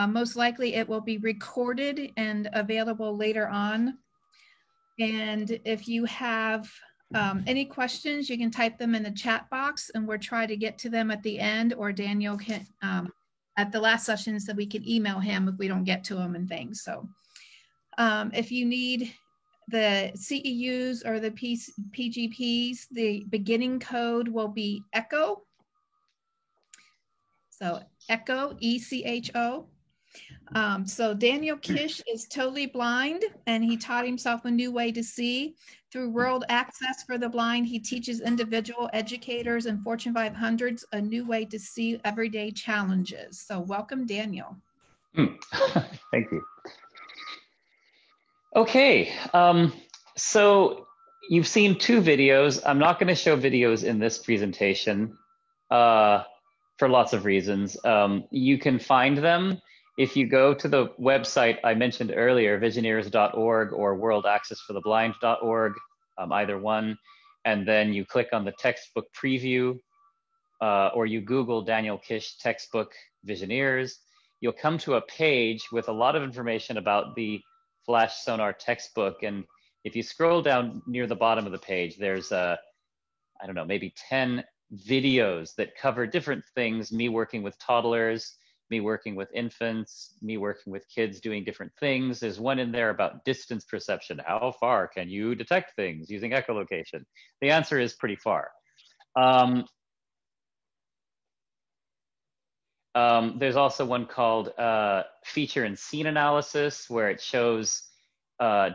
Most likely it will be recorded and available later on. And if you have any questions, you can type them in the chat box and we'll try to get to them at the end, or Daniel can, at the last session, so we can email him if we don't get to him and things. So if you need the CEUs or the PGPs, the beginning code will be ECHO. So ECHO, E-C-H-O. So Daniel Kish is totally blind, and he taught himself a new way to see. Through World Access for the Blind, he teaches individual educators and Fortune 500s a new way to see everyday challenges. So welcome, Daniel. Thank you. Okay, so you've seen two videos. I'm not going to show videos in this presentation for lots of reasons. You can find them if you go to the website I mentioned earlier, visioneers.org or worldaccessfortheblind.org, either one, and then you click on the textbook preview, or you Google Daniel Kish textbook Visioneers, you'll come to a page with a lot of information about the Flash Sonar textbook. And if you scroll down near the bottom of the page, there's I don't know, maybe 10 videos that cover different things, me working with toddlers, me working with infants, me working with kids doing different things. There's one in there about distance perception. How far can you detect things using echolocation? The answer is pretty far. There's also one called feature and scene analysis, where it shows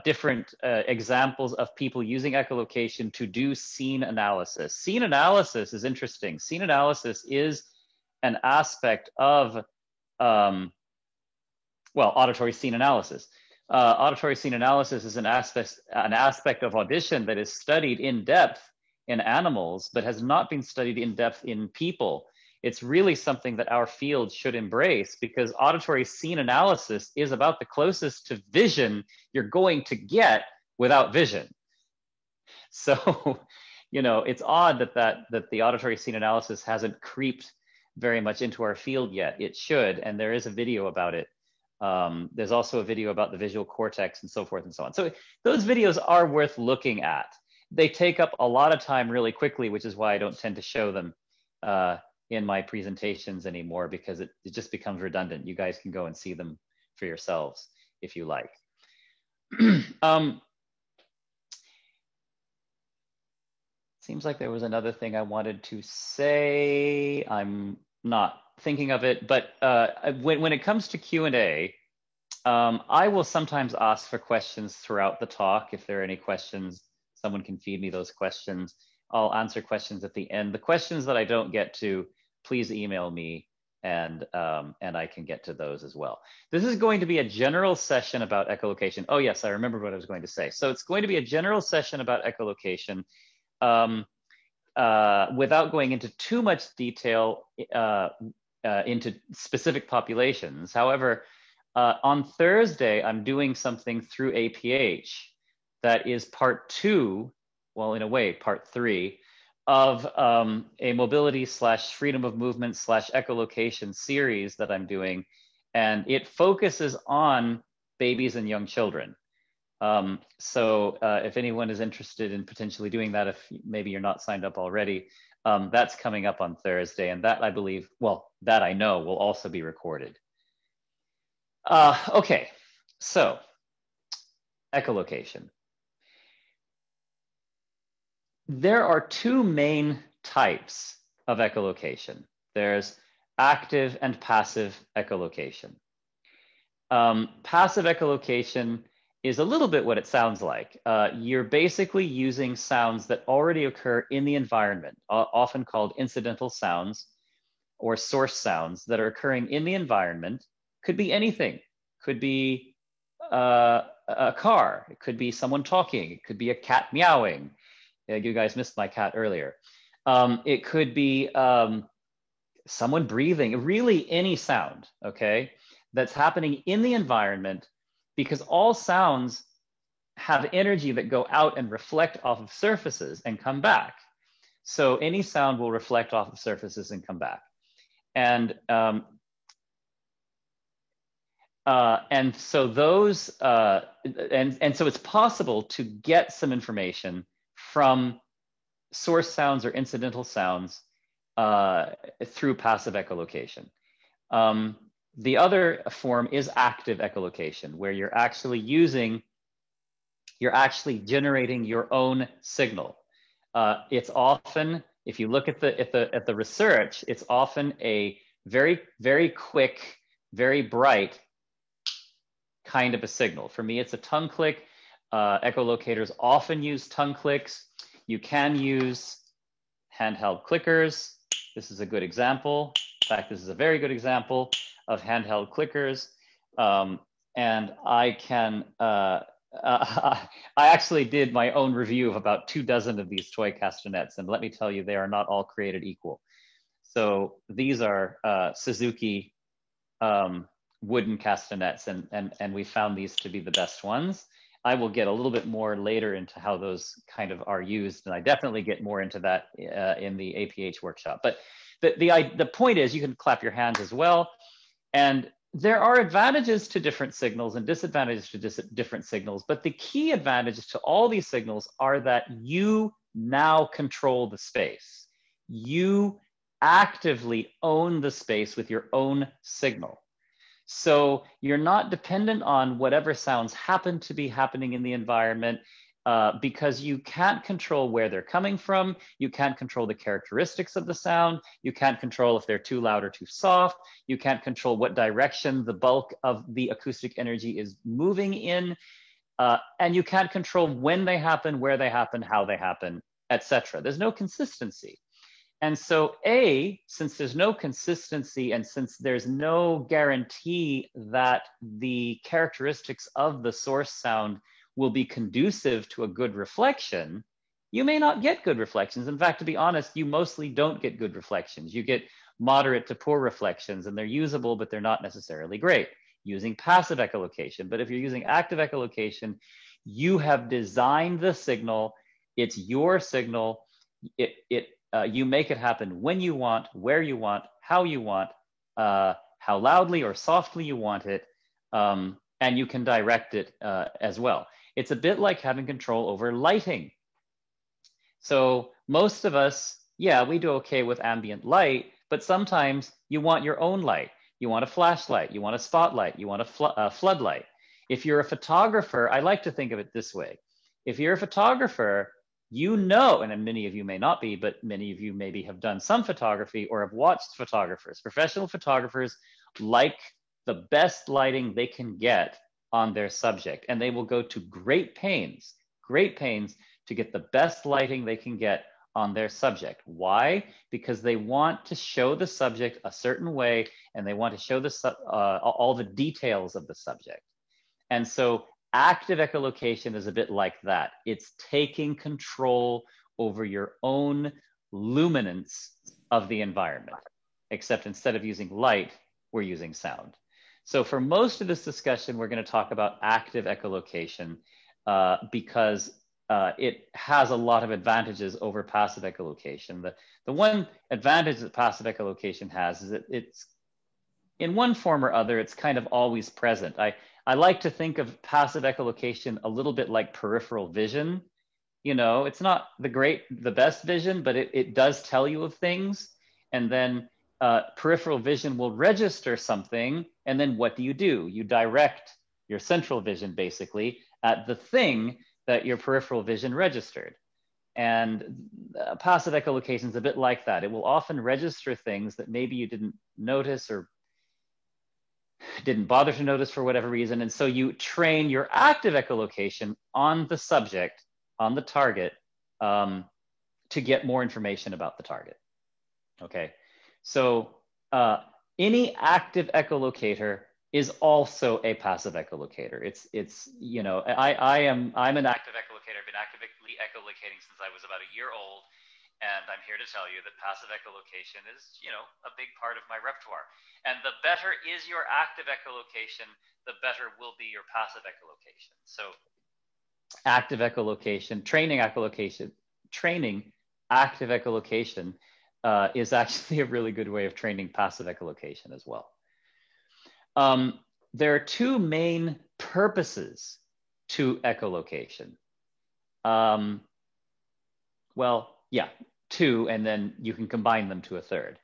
different examples of people using echolocation to do scene analysis. Scene analysis is interesting. Scene analysis is an aspect of well, auditory scene analysis. Auditory scene analysis is an aspect of audition that is studied in depth in animals, but has not been studied in depth in people. It's really something that our field should embrace, because auditory scene analysis is about the closest to vision you're going to get without vision. So, you know, it's odd that the auditory scene analysis hasn't creeped very much into our field yet. It should, and there is a video about it. There's also a video about the visual cortex and so forth and so on. So those videos are worth looking at. They take up a lot of time really quickly, which is why I don't tend to show them in my presentations anymore, because it just becomes redundant. You guys can go and see them for yourselves if you like. Seems like there was another thing I wanted to say. I'm not thinking of it, but when it comes to Q&A, I will sometimes ask for questions throughout the talk. If there are any questions, someone can feed me those questions. I'll answer questions at the end. The questions that I don't get to, please email me, and I can get to those as well. This is going to be a general session about echolocation. Oh yes, I remember what I was going to say. So it's going to be a general session about echolocation without going into too much detail into specific populations. However, on Thursday, I'm doing something through APH that is part 2, well, in a way, part 3 of a mobility / freedom of movement / echolocation series that I'm doing. And it focuses on babies and young children. So if anyone is interested in potentially doing that, if maybe you're not signed up already, that's coming up on Thursday. And that, I believe, well, that I know will also be recorded. Okay, so echolocation. There are 2 main types of echolocation. There's active and passive echolocation. Passive echolocation is a little bit what it sounds like. You're basically using sounds that already occur in the environment, often called incidental sounds or source sounds that are occurring in the environment. Could be anything. Could be a car. It could be someone talking. It could be a cat meowing. You guys missed my cat earlier. It could be someone breathing, really any sound, okay, that's happening in the environment, because all sounds have energy that go out and reflect off of surfaces and come back. So any sound will reflect off of surfaces and come back. And And so those, and so it's possible to get some information from source sounds or incidental sounds through passive echolocation. The other form is active echolocation, where you're actually generating your own signal. It's often, if you look at the research, it's often a very, very quick, very bright kind of a signal. For me, it's a tongue click. Echolocators often use tongue clicks. You can use handheld clickers. This is a good example. In fact, this is a very good example of handheld clickers. And I can, I actually did my own review of about 24 of these toy castanets, and let me tell you, they are not all created equal. So these are Suzuki wooden castanets, and we found these to be the best ones. I will get a little bit more later into how those kind of are used, and I definitely get more into that in the APH workshop. But the point is, you can clap your hands as well, and there are advantages to different signals and disadvantages to different signals, but the key advantages to all these signals are that you now control the space. You actively own the space with your own signal. So you're not dependent on whatever sounds happen to be happening in the environment, because you can't control where they're coming from. You can't control the characteristics of the sound. You can't control if they're too loud or too soft. You can't control what direction the bulk of the acoustic energy is moving in. And you can't control when they happen, where they happen, how they happen, etc. There's no consistency. And so since there's no consistency and since there's no guarantee that the characteristics of the source sound will be conducive to a good reflection, you may not get good reflections. In fact, to be honest, you mostly don't get good reflections. You get moderate to poor reflections, and they're usable, but they're not necessarily great using passive echolocation. But if you're using active echolocation, you have designed the signal. It's your signal. You make it happen when you want, where you want, how you want, how loudly or softly you want it, and you can direct it as well. It's a bit like having control over lighting. So most of us, yeah, we do okay with ambient light, but sometimes you want your own light. You want a flashlight, you want a spotlight, you want a floodlight. If you're a photographer, I like to think of it this way. If you're a photographer, you know, and many of you may not be, but many of you maybe have done some photography or have watched photographers. Professional photographers like the best lighting they can get on their subject, and they will go to great pains to get the best lighting they can get on their subject. Why? Because they want to show the subject a certain way, and they want to show all the details of the subject. And so active echolocation is a bit like that. It's taking control over your own luminance of the environment, except instead of using light, we're using sound. So for most of this discussion, we're going to talk about active echolocation because it has a lot of advantages over passive echolocation. The one advantage that passive echolocation has is that it's, in one form or other, it's kind of always present. I like to think of passive echolocation a little bit like peripheral vision. You know, it's not the best vision, but it does tell you of things. And then peripheral vision will register something. And then what do? You direct your central vision basically at the thing that your peripheral vision registered. And passive echolocation is a bit like that. It will often register things that maybe you didn't notice or didn't bother to notice for whatever reason. And so you train your active echolocation on the subject, on the target, to get more information about the target. Okay, so any active echolocator is also a passive echolocator. It's you know, I'm an active echolocator. I've been actively echolocating since I was about a year old. And I'm here to tell you that passive echolocation is, you know, a big part of my repertoire. And the better is your active echolocation, the better will be your passive echolocation. So active echolocation, training active echolocation is actually a really good way of training passive echolocation as well. there are two main purposes to echolocation. Well, yeah, two, and then you can combine them to a third.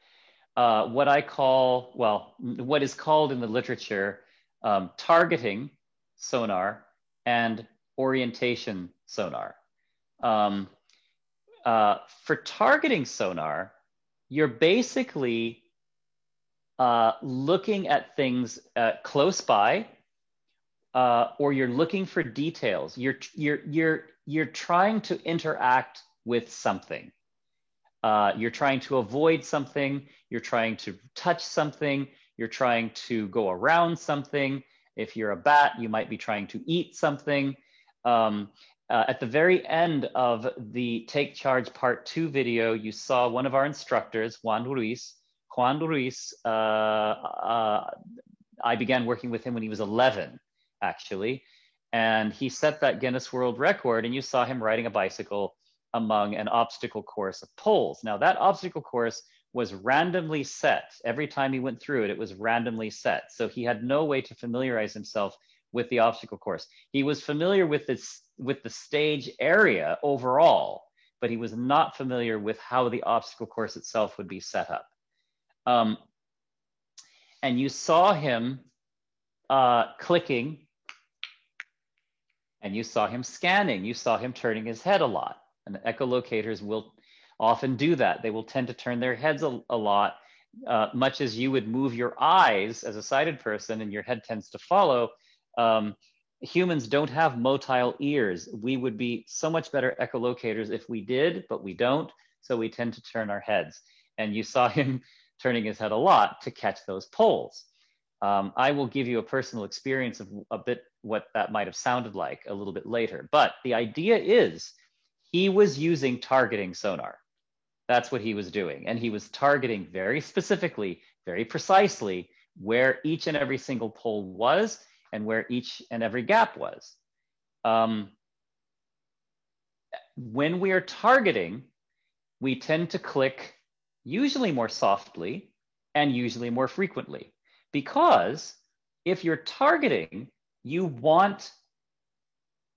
What I call, well, what is called in the literature targeting sonar and orientation sonar. For targeting sonar, you're basically looking at things close by, or you're looking for details. You're trying to interact with something. You're trying to avoid something. You're trying to touch something. You're trying to go around something. If you're a bat, you might be trying to eat something. At the very end of the Take Charge Part 2 video, you saw one of our instructors, Juan Ruiz. Juan Ruiz, I began working with him when he was 11, actually. And he set that Guinness World Record, and you saw him riding a bicycle among an obstacle course of poles. Now, that obstacle course was randomly set. Every time he went through it, it was randomly set. So he had no way to familiarize himself with the obstacle course. He was familiar with the stage area overall, but he was not familiar with how the obstacle course itself would be set up. And you saw him clicking, and you saw him scanning. You saw him turning his head a lot. And echolocators will often do that. They will tend to turn their heads a lot, much as you would move your eyes as a sighted person and your head tends to follow. Humans don't have motile ears. We would be so much better echolocators if we did, but we don't. So we tend to turn our heads. And you saw him turning his head a lot to catch those poles. I will give you a personal experience of a bit what that might have sounded like a little bit later. But the idea is he was using targeting sonar. That's what he was doing. And he was targeting very specifically, very precisely where each and every single pole was and where each and every gap was. When we are targeting, we tend to click usually more softly and usually more frequently. Because if you're targeting, you want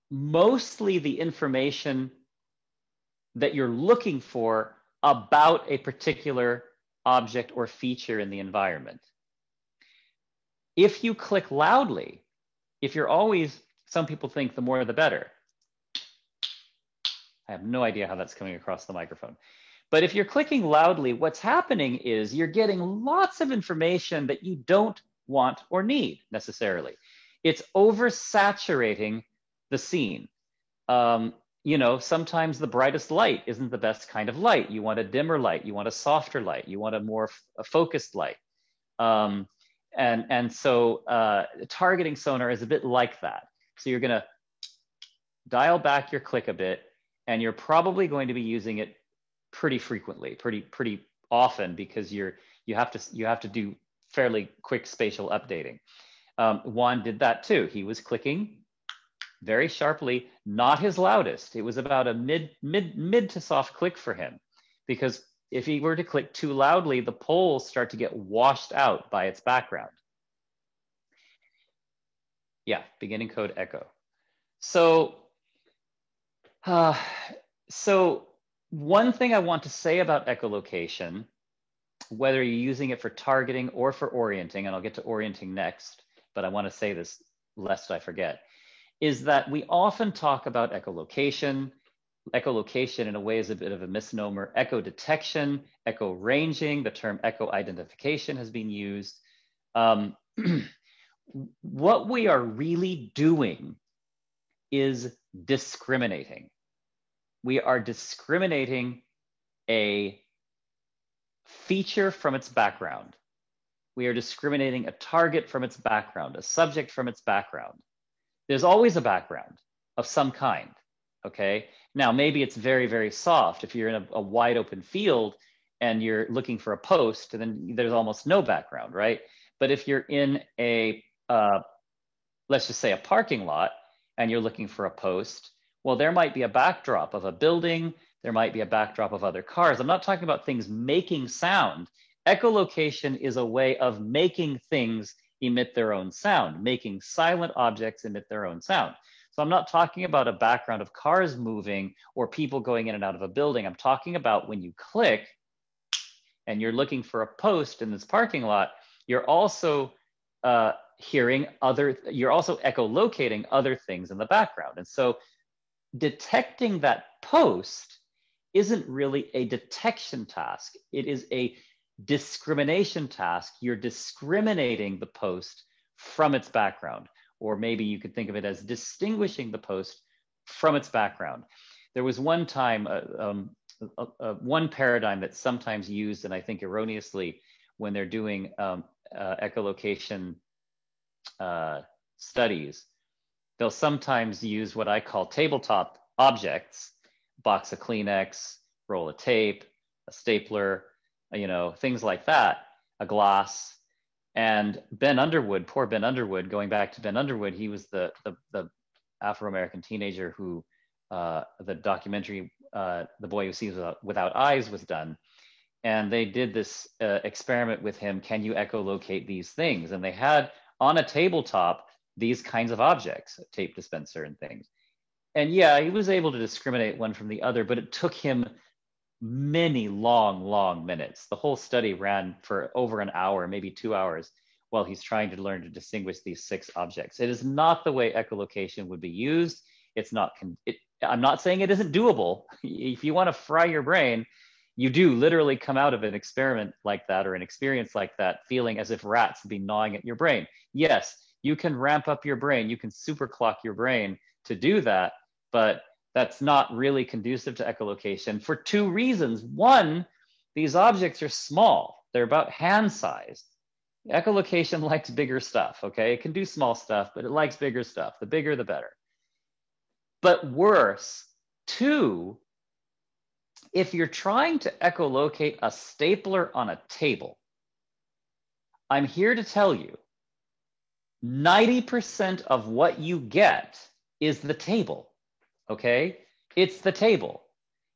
mostly the information that you're looking for about a particular object or feature in the environment. If you click loudly, if you're always, some people think the more the better. I have no idea how that's coming across the microphone. But if you're clicking loudly, what's happening is you're getting lots of information that you don't want or need necessarily. It's oversaturating the scene. You know, sometimes the brightest light isn't the best kind of light. You want a dimmer light, you want a softer light, you want a more focused light. And so targeting sonar is a bit like that. So you're gonna dial back your click a bit, and you're probably going to be using it pretty frequently, pretty often, because you have to do fairly quick spatial updating. Juan did that too. He was clicking very sharply, not his loudest. It was about a mid to soft click for him, because if he were to click too loudly, the poles start to get washed out by its background. Yeah, beginning code echo. So one thing I want to say about echolocation, whether you're using it for targeting or for orienting, and I'll get to orienting next, but I want to say this lest I forget, is that we often talk about echolocation. Echolocation in a way is a bit of a misnomer. Echo detection, echo ranging, the term echo identification has been used. What we are really doing is discriminating. We are discriminating a feature from its background. We are discriminating a target from its background, a subject from its background. There's always a background of some kind, okay? Now, maybe it's very, very soft. If you're in a wide open field and you're looking for a post, then there's almost no background, right? But if you're in a, let's just say a parking lot, and you're looking for a post, well, there might be a backdrop of a building, there might be a backdrop of other cars. I'm not talking about things making sound. Echolocation is a way of making things emit their own sound, making silent objects emit their own sound. So I'm not talking about a background of cars moving or people going in and out of a building. I'm talking about when you click and you're looking for a post in this parking lot, you're also you're also echolocating other things in the background. And so detecting that post isn't really a detection task. It is a discrimination task. You're discriminating the post from its background, or maybe you could think of it as distinguishing the post from its background. There was one time, one paradigm that's sometimes used, and I think erroneously, when they're doing echolocation studies, they'll sometimes use what I call tabletop objects, box of Kleenex, roll of tape, a stapler, things like that, a glass. And Ben Underwood, poor Ben Underwood, going back to Ben Underwood, he was the Afro-American teenager who the documentary, The Boy Who Sees Without Eyes, was done. And they did this experiment with him, can you echolocate these things? And they had on a tabletop these kinds of objects, a tape dispenser and things. And yeah, he was able to discriminate one from the other, but it took him many long minutes. The whole study ran for over an hour, maybe 2 hours, while he's trying to learn to distinguish these 6 objects. It is not the way echolocation would be used. It's not, I'm not saying it isn't doable. If you want to fry your brain, you do literally come out of an experiment like that or an experience like that feeling as if rats would be gnawing at your brain. Yes, you can ramp up your brain, you can superclock your brain to do that, but that's not really conducive to echolocation for 2 reasons. One, these objects are small. They're about hand-sized. Echolocation likes bigger stuff, okay? It can do small stuff, but it likes bigger stuff. The bigger, the better. But worse, 2, if you're trying to echolocate a stapler on a table, I'm here to tell you, 90% of what you get is the table, okay? It's the table.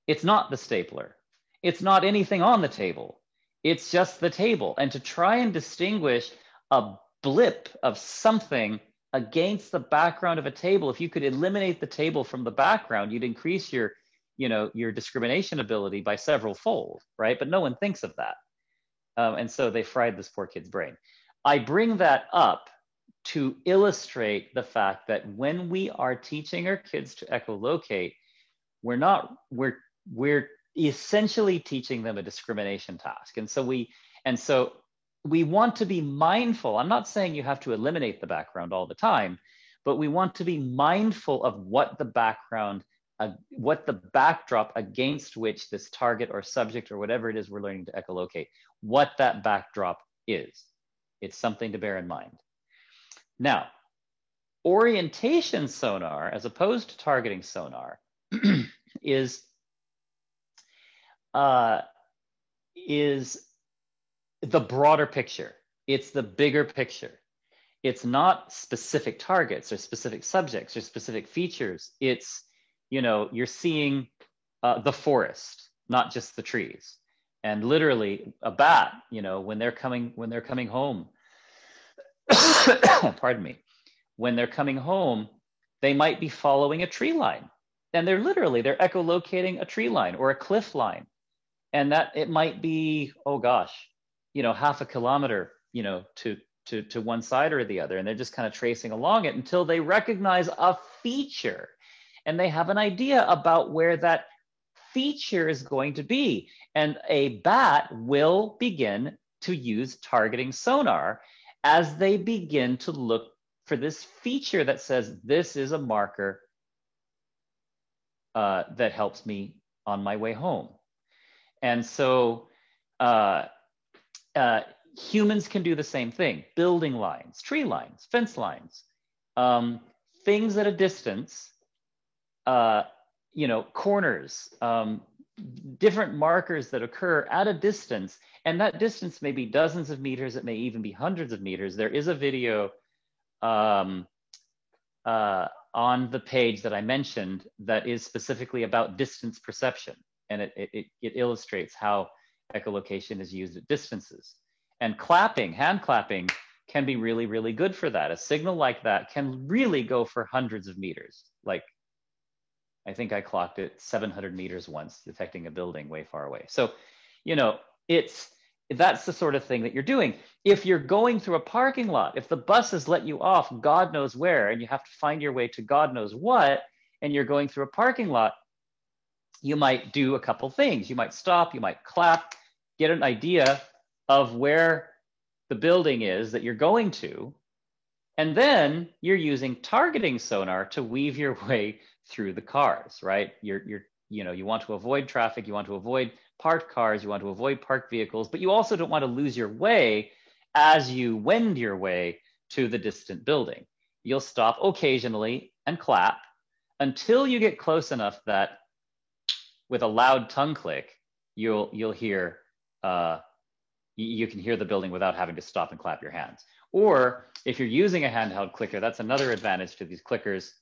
It's not the stapler. It's not anything on the table. It's just the table. And to try and distinguish a blip of something against the background of a table, if you could eliminate the table from the background, you'd increase your discrimination ability by several fold, right? But no one thinks of that. And so they fried this poor kid's brain. I bring that up to illustrate the fact that when we are teaching our kids to echolocate, we're essentially teaching them a discrimination task. And so we want to be mindful. I'm not saying you have to eliminate the background all the time, but we want to be mindful of what the backdrop against which this target or subject or whatever it is we're learning to echolocate, what that backdrop is. It's something to bear in mind. Now, orientation sonar, as opposed to targeting sonar, is the broader picture. It's the bigger picture. It's not specific targets or specific subjects or specific features. It's, you're seeing the forest, not just the trees. And literally a bat, when they're coming home, pardon me, when they're coming home, they might be following a tree line. And they're echolocating a tree line or a cliff line. And that it might be, half a kilometer, to one side or the other. And they're just kind of tracing along it until they recognize a feature. And they have an idea about where that feature is going to be. And a bat will begin to use targeting sonar as they begin to look for this feature that says, this is a marker that helps me on my way home. And so humans can do the same thing. Building lines, tree lines, fence lines, things at a distance, corners, different markers that occur at a distance. And that distance may be dozens of meters. It may even be hundreds of meters. There is a video on the page that I mentioned that is specifically about distance perception. And it illustrates how echolocation is used at distances. And clapping, hand clapping, can be really, really good for that. A signal like that can really go for hundreds of meters. Like, I think I clocked it 700 meters once, detecting a building way far away. So, you know, that's the sort of thing that you're doing. If you're going through a parking lot, if the bus has let you off God knows where, and you have to find your way to God knows what, and you're going through a parking lot, you might do a couple things. You might stop, you might clap, get an idea of where the building is that you're going to, and then you're using targeting sonar to weave your way through the cars, right? You want to avoid traffic, you want to avoid parked cars, you want to avoid parked vehicles, but you also don't want to lose your way as you wend your way to the distant building. You'll stop occasionally and clap until you get close enough that with a loud tongue click, you'll hear, you can hear the building without having to stop and clap your hands. Or if you're using a handheld clicker, that's another advantage to these clickers,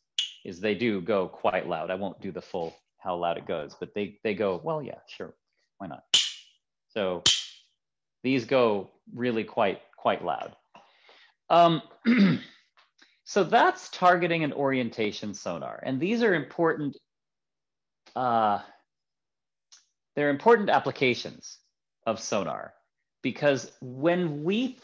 is they do go quite loud. I won't do the full how loud it goes, but they go, well, yeah, sure, why not? So these go really quite loud. So that's targeting and orientation sonar. And these are important, they're important applications of sonar, because when we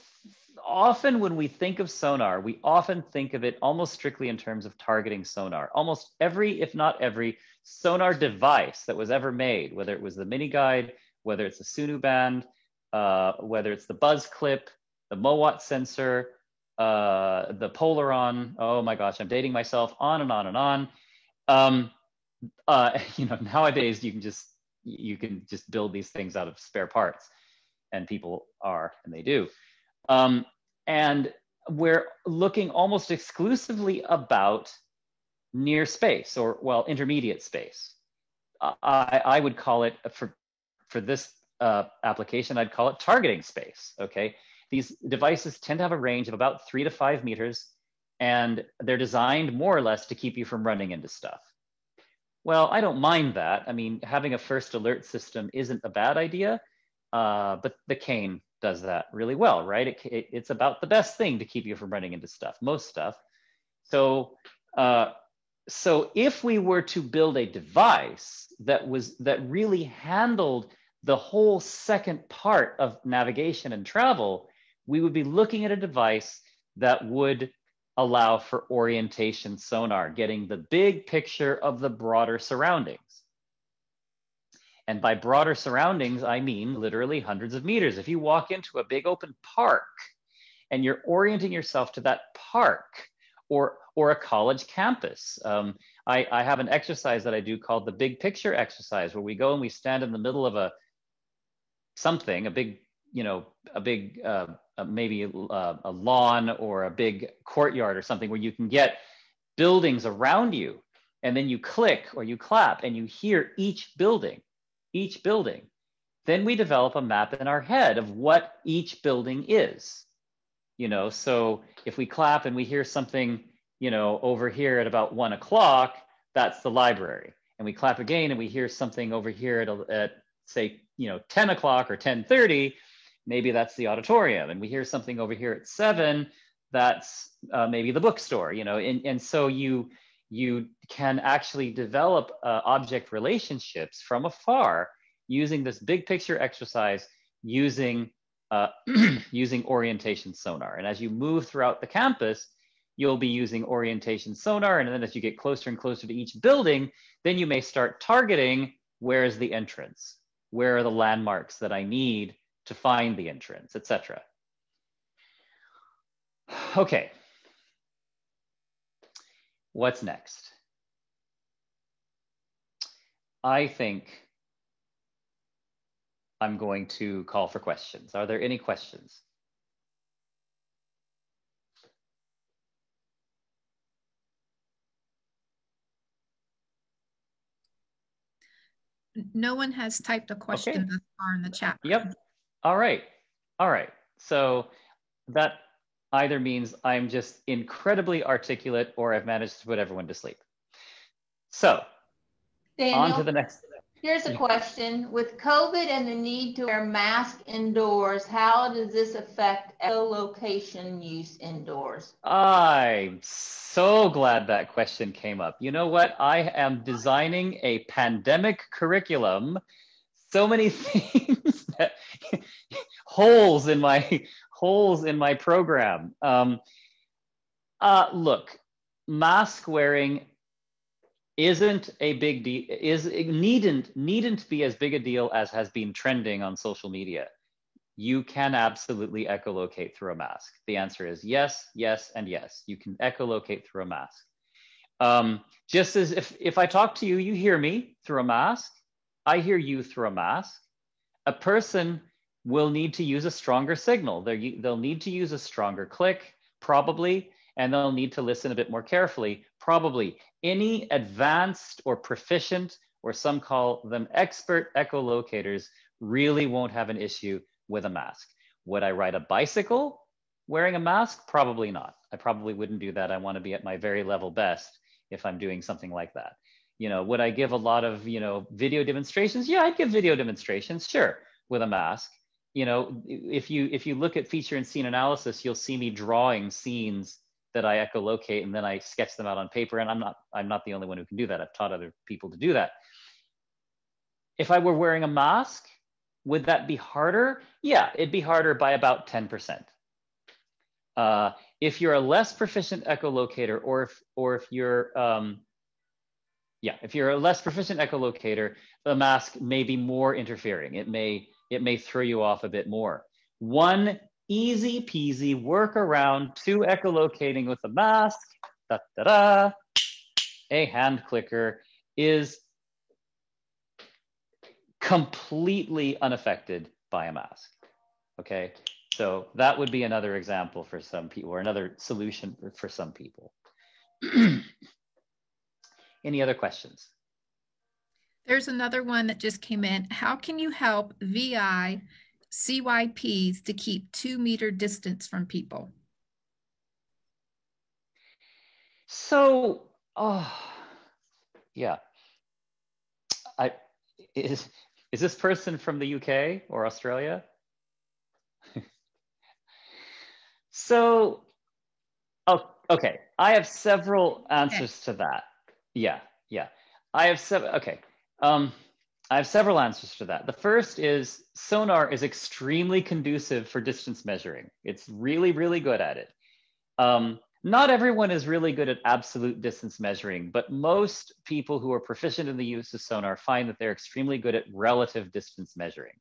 think of sonar, we often think of it almost strictly in terms of targeting sonar. Almost every, if not every, sonar device that was ever made, whether it was the MiniGuide, whether it's the Sunu band, whether it's the Buzz Clip, the Mowat sensor, the Polaron, oh my gosh, I'm dating myself, on and on and on. Nowadays you can just build these things out of spare parts, and people are, and they do. And we're looking almost exclusively about near space, or, well, intermediate space. I would call it, for this application, I'd call it targeting space, okay? These devices tend to have a range of about 3 to 5 meters, and they're designed more or less to keep you from running into stuff. Well, I don't mind that. I mean, having a first alert system isn't a bad idea, but the Cane does that really well, right? It's about the best thing to keep you from running into stuff, most stuff. So if we were to build a device that really handled the whole second part of navigation and travel, we would be looking at a device that would allow for orientation sonar, getting the big picture of the broader surroundings. And by broader surroundings, I mean literally hundreds of meters. If you walk into a big open park and you're orienting yourself to that park, or a college campus. I have an exercise that I do called the big picture exercise, where we go and we stand in the middle of maybe a lawn or a big courtyard or something, where you can get buildings around you, and then you click or you clap and you hear each building. Then we develop a map in our head of what each building is. So if we clap and we hear something, over here at about 1 o'clock, that's the library. And we clap again and we hear something over here at say, 10 o'clock or 10:30, maybe that's the auditorium. And we hear something over here at 7, that's maybe the bookstore, and so you can actually develop object relationships from afar using this big picture exercise, using orientation sonar. And as you move throughout the campus, you'll be using orientation sonar. And then as you get closer and closer to each building, then you may start targeting, where is the entrance? Where are the landmarks that I need to find the entrance, etc. Okay. What's next? I think I'm going to call for questions. Are there any questions? No one has typed a question thus far in the chat. Yep. All right. So that either means I'm just incredibly articulate, or I've managed to put everyone to sleep. So Daniel, on to the next. Here's a question. With COVID and the need to wear masks indoors, how does this affect echolocation use indoors? I'm so glad that question came up. You know what? I am designing a pandemic curriculum. So many things that holes in my program. Look, mask wearing isn't a big deal. It needn't be as big a deal as has been trending on social media. You can absolutely echolocate through a mask. The answer is yes, yes, and yes. You can echolocate through a mask. Just as if I talk to you, you hear me through a mask. I hear you through a mask. A person will need to use a stronger signal. They'll need to use a stronger click, probably, and they'll need to listen a bit more carefully, probably. Any advanced or proficient, or some call them expert echolocators, really won't have an issue with a mask. Would I ride a bicycle wearing a mask? Probably not. I probably wouldn't do that. I want to be at my very level best if I'm doing something like that. Would I give a lot of, video demonstrations? Yeah, I'd give video demonstrations, sure, with a mask. If you look at feature and scene analysis, you'll see me drawing scenes that I echolocate, and then I sketch them out on paper. And I'm not the only one who can do that. I've taught other people to do that. If I were wearing a mask, would that be harder? Yeah, it'd be harder by about 10%. If you're a less proficient echolocator, or if you're if you're a less proficient echolocator, the mask may be more interfering. It may throw you off a bit more. One easy peasy workaround to echolocating with a mask, a hand clicker, is completely unaffected by a mask. Okay, so that would be another example for some people, or another solution for some people. Any other questions? There's another one that just came in. How can you help VI CYPs to keep 2-meter distance from people? So, yeah. Is this person from the UK or Australia? So, okay. I have several answers to that. Yeah. I have several answers to that. The first is sonar is extremely conducive for distance measuring. It's really, really good at it. Not everyone is really good at absolute distance measuring, but most people who are proficient in the use of sonar find that they're extremely good at relative distance measuring.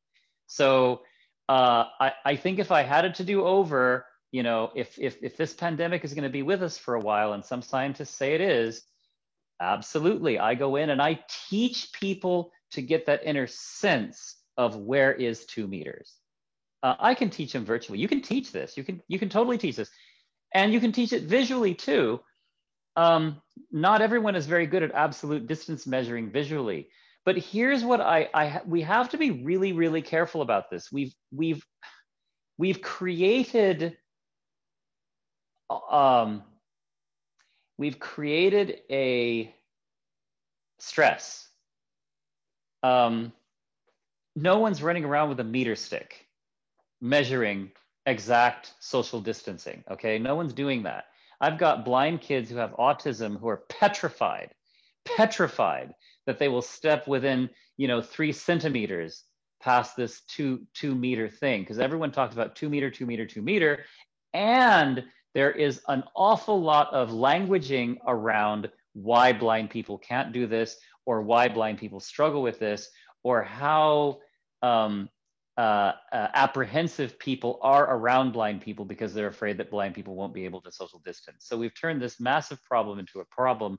So I think if I had it to do over, if this pandemic is going to be with us for a while, and some scientists say it is, absolutely, I go in and I teach people to get that inner sense of where is 2 meters. I can teach them virtually. You can teach this. You can totally teach this, and you can teach it visually too. Not everyone is very good at absolute distance measuring visually, but here's what we have to be really, really careful about this. We've created a stress. No one's running around with a meter stick measuring exact social distancing, okay? No one's doing that. I've got blind kids who have autism who are petrified that they will step within, 3 centimeters past this 2 meter thing, because everyone talks about 2 meter, 2 meter, 2 meter, and there is an awful lot of languaging around why blind people can't do this, or why blind people struggle with this, or how apprehensive people are around blind people because they're afraid that blind people won't be able to social distance. So we've turned this massive problem into a problem,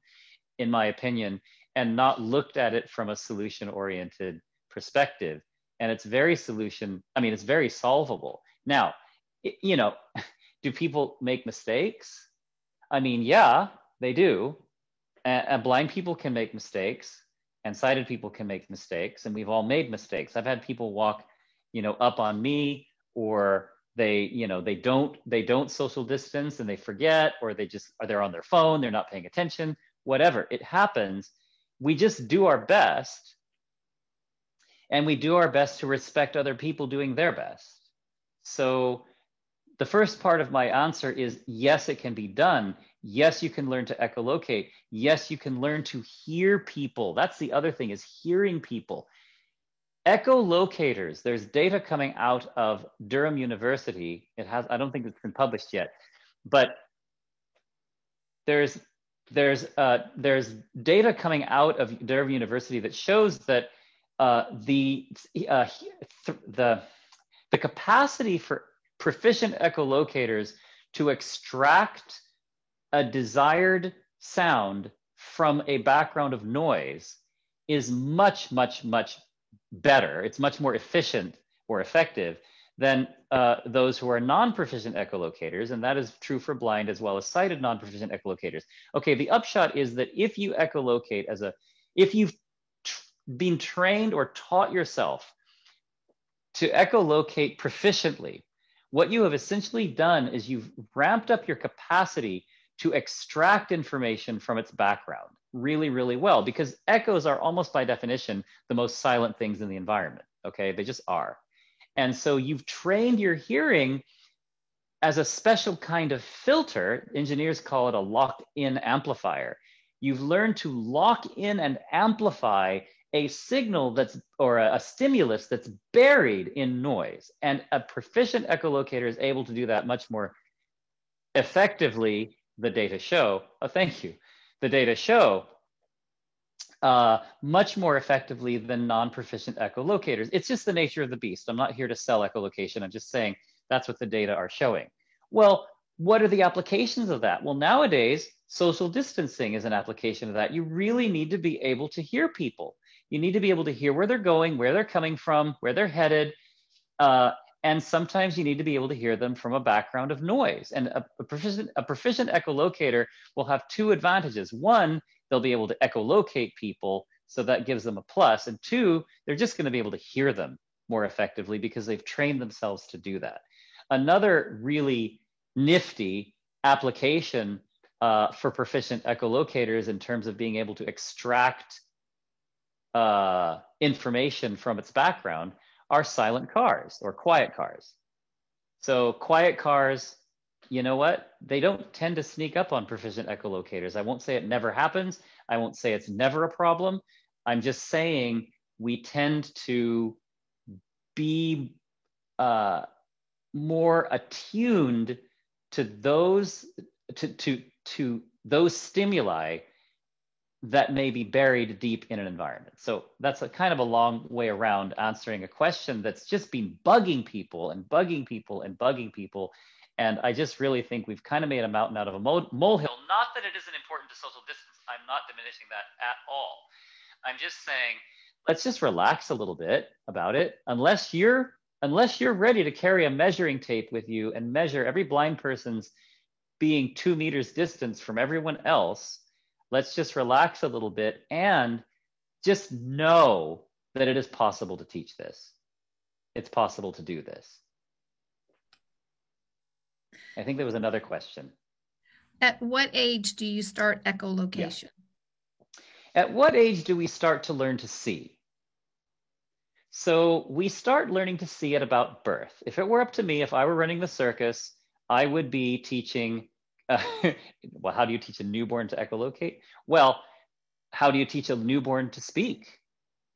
in my opinion, and not looked at it from a solution-oriented perspective. And it's very it's very solvable. Now, do people make mistakes? Yeah, they do. Blind people can make mistakes, and sighted people can make mistakes, and we've all made mistakes. I've had people walk, up on me, or they don't social distance and they forget, or they're on their phone, they're not paying attention, whatever. It happens. We just do our best and we do our best to respect other people doing their best. So the first part of my answer is yes, it can be done. Yes, you can learn to echolocate. Yes, you can learn to hear people. That's the other thing, is hearing people. Echolocators, there's data coming out of Durham University. I don't think it's been published yet, but there's data coming out of Durham University that shows that the capacity for proficient echolocators to extract a desired sound from a background of noise is much, much, much better. It's much more efficient or effective than those who are non-proficient echolocators, and that is true for blind as well as sighted non-proficient echolocators. Okay, the upshot is that if you echolocate if you've been trained or taught yourself to echolocate proficiently, what you have essentially done is you've ramped up your capacity to extract information from its background really, really well, because echoes are almost by definition the most silent things in the environment, okay? They just are. And so you've trained your hearing as a special kind of filter. Engineers call it a locked-in amplifier. You've learned to lock in and amplify a signal or a stimulus that's buried in noise. And a proficient echolocator is able to do that much more effectively, the data show. Oh, thank you. The data show much more effectively than non-proficient echolocators. It's just the nature of the beast. I'm not here to sell echolocation. I'm just saying that's what the data are showing. Well, what are the applications of that? Well, nowadays, social distancing is an application of that. You really need to be able to hear people. You need to be able to hear where they're going, where they're coming from, where they're headed. And sometimes you need to be able to hear them from a background of noise. And a proficient echolocator will have two advantages. One, they'll be able to echolocate people, so that gives them a plus. And two, they're just going to be able to hear them more effectively because they've trained themselves to do that. Another really nifty application for proficient echolocators in terms of being able to extract information from its background are silent cars or quiet cars. So quiet cars, you know what? They don't tend to sneak up on proficient echolocators. I won't say it never happens. I won't say it's never a problem. I'm just saying we tend to be more attuned to those those stimuli that may be buried deep in an environment. So that's a kind of a long way around answering a question that's just been bugging people and bugging people and bugging people. And I just really think we've kind of made a mountain out of a molehill. Not that it isn't important to social distance. I'm not diminishing that at all. I'm just saying, let's just relax a little bit about it. Unless you're ready to carry a measuring tape with you and measure every blind person's being 2 meters distance from everyone else, let's just relax a little bit and just know that it is possible to teach this. It's possible to do this. I think there was another question. At what age do you start echolocation? Yeah. At what age do we start to learn to see? So we start learning to see at about birth. If it were up to me, if I were running the circus, I would be teaching, well, how do you teach a newborn to echolocate? Well, how do you teach a newborn to speak?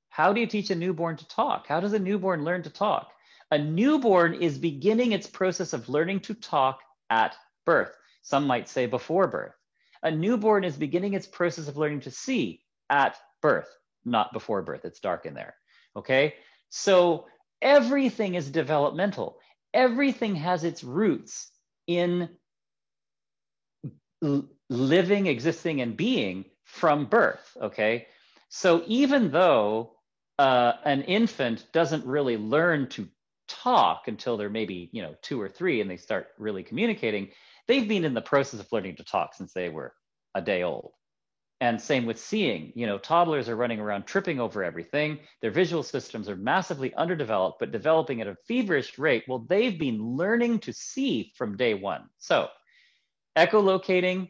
How do you teach a newborn to talk? How does a newborn learn to talk? A newborn is beginning its process of learning to talk at birth. Some might say before birth. A newborn is beginning its process of learning to see at birth, not before birth. It's dark in there, okay? So everything is developmental. Everything has its roots in living, existing, and being from birth, okay? So even though an infant doesn't really learn to talk until they're maybe 2 or 3 and they start really communicating, they've been in the process of learning to talk since they were a day old. And same with seeing. Toddlers are running around tripping over everything. Their visual systems are massively underdeveloped, but developing at a feverish rate. Well, they've been learning to see from day one. So echolocating,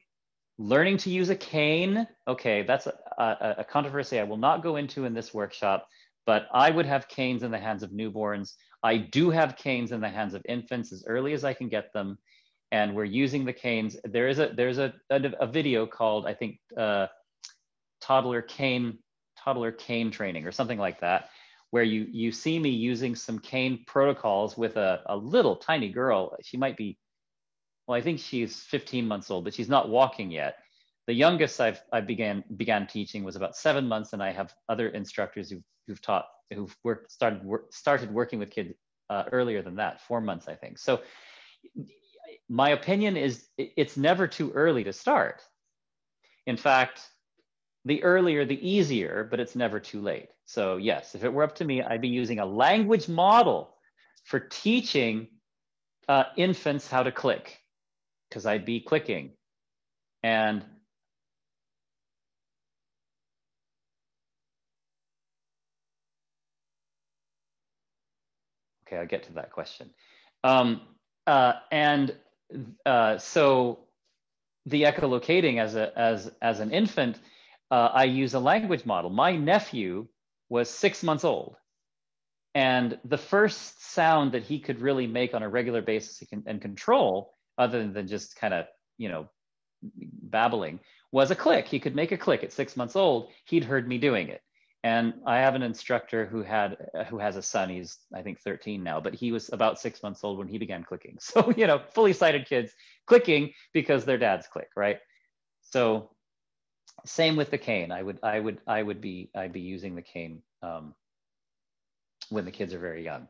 learning to use a cane. Okay, that's a controversy I will not go into in this workshop, but I would have canes in the hands of newborns. I do have canes in the hands of infants as early as I can get them. And we're using the canes. There's a video called, I think, toddler cane training or something like that, where you see me using some cane protocols with a little tiny girl. She might be, well, I think she's 15 months old, but she's not walking yet. The youngest I began teaching was about 7 months, and I have other instructors who've started working with kids earlier than that, 4 months, I think. So my opinion is it's never too early to start. In fact, the earlier, the easier, but it's never too late. So yes, if it were up to me, I'd be using a language model for teaching infants how to click, because I'd be clicking. And okay, I'll get to that question. So the echolocating as an infant, I use a language model. My nephew was 6 months old, and the first sound that he could really make on a regular basis and control, other than just kind of, babbling, was a click. He could make a click at 6 months old. He'd heard me doing it. And I have an instructor who has a son. He's, I think, 13 now, but he was about 6 months old when he began clicking. So, fully sighted kids clicking because their dads click, right? So same with the cane. I'd be using the cane when the kids are very young.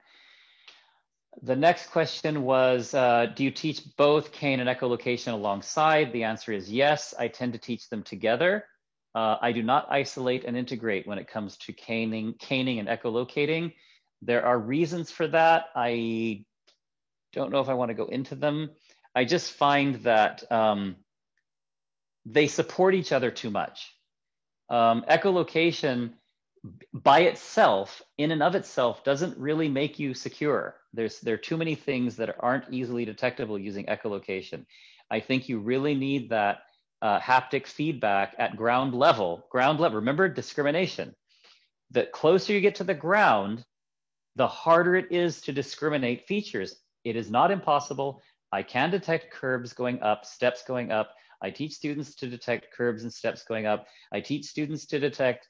The next question was, do you teach both cane and echolocation alongside? The answer is yes. I tend to teach them together. I do not isolate and integrate when it comes to caning and echolocating. There are reasons for that. I don't know if I want to go into them. I just find that they support each other too much. Echolocation by itself, in and of itself, doesn't really make you secure. There are too many things that aren't easily detectable using echolocation. I think you really need that haptic feedback at ground level. Remember, discrimination. The closer you get to the ground, the harder it is to discriminate features. It is not impossible. I can detect curbs going up, steps going up. I teach students to detect curbs and steps going up. I teach students to detect,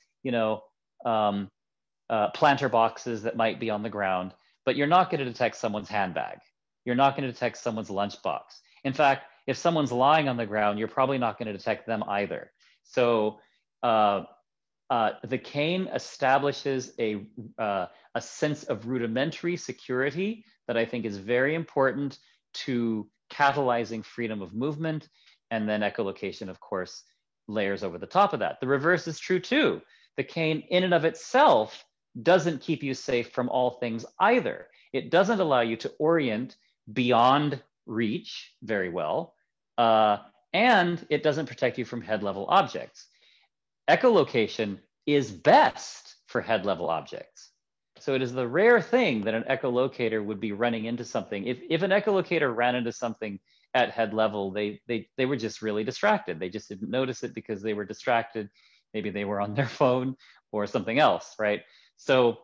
planter boxes that might be on the ground, but you're not going to detect someone's handbag. You're not going to detect someone's lunchbox. In fact, if someone's lying on the ground, you're probably not going to detect them either. So the cane establishes a sense of rudimentary security that I think is very important to catalyzing freedom of movement. And then echolocation, of course, layers over the top of that. The reverse is true too. The cane in and of itself doesn't keep you safe from all things either. It doesn't allow you to orient beyond reach very well. And it doesn't protect you from head level objects. Echolocation is best for head level objects. So it is the rare thing that an echolocator would be running into something. If an echolocator ran into something at head level, they were just really distracted. They just didn't notice it because they were distracted. Maybe they were on their phone or something else, right? So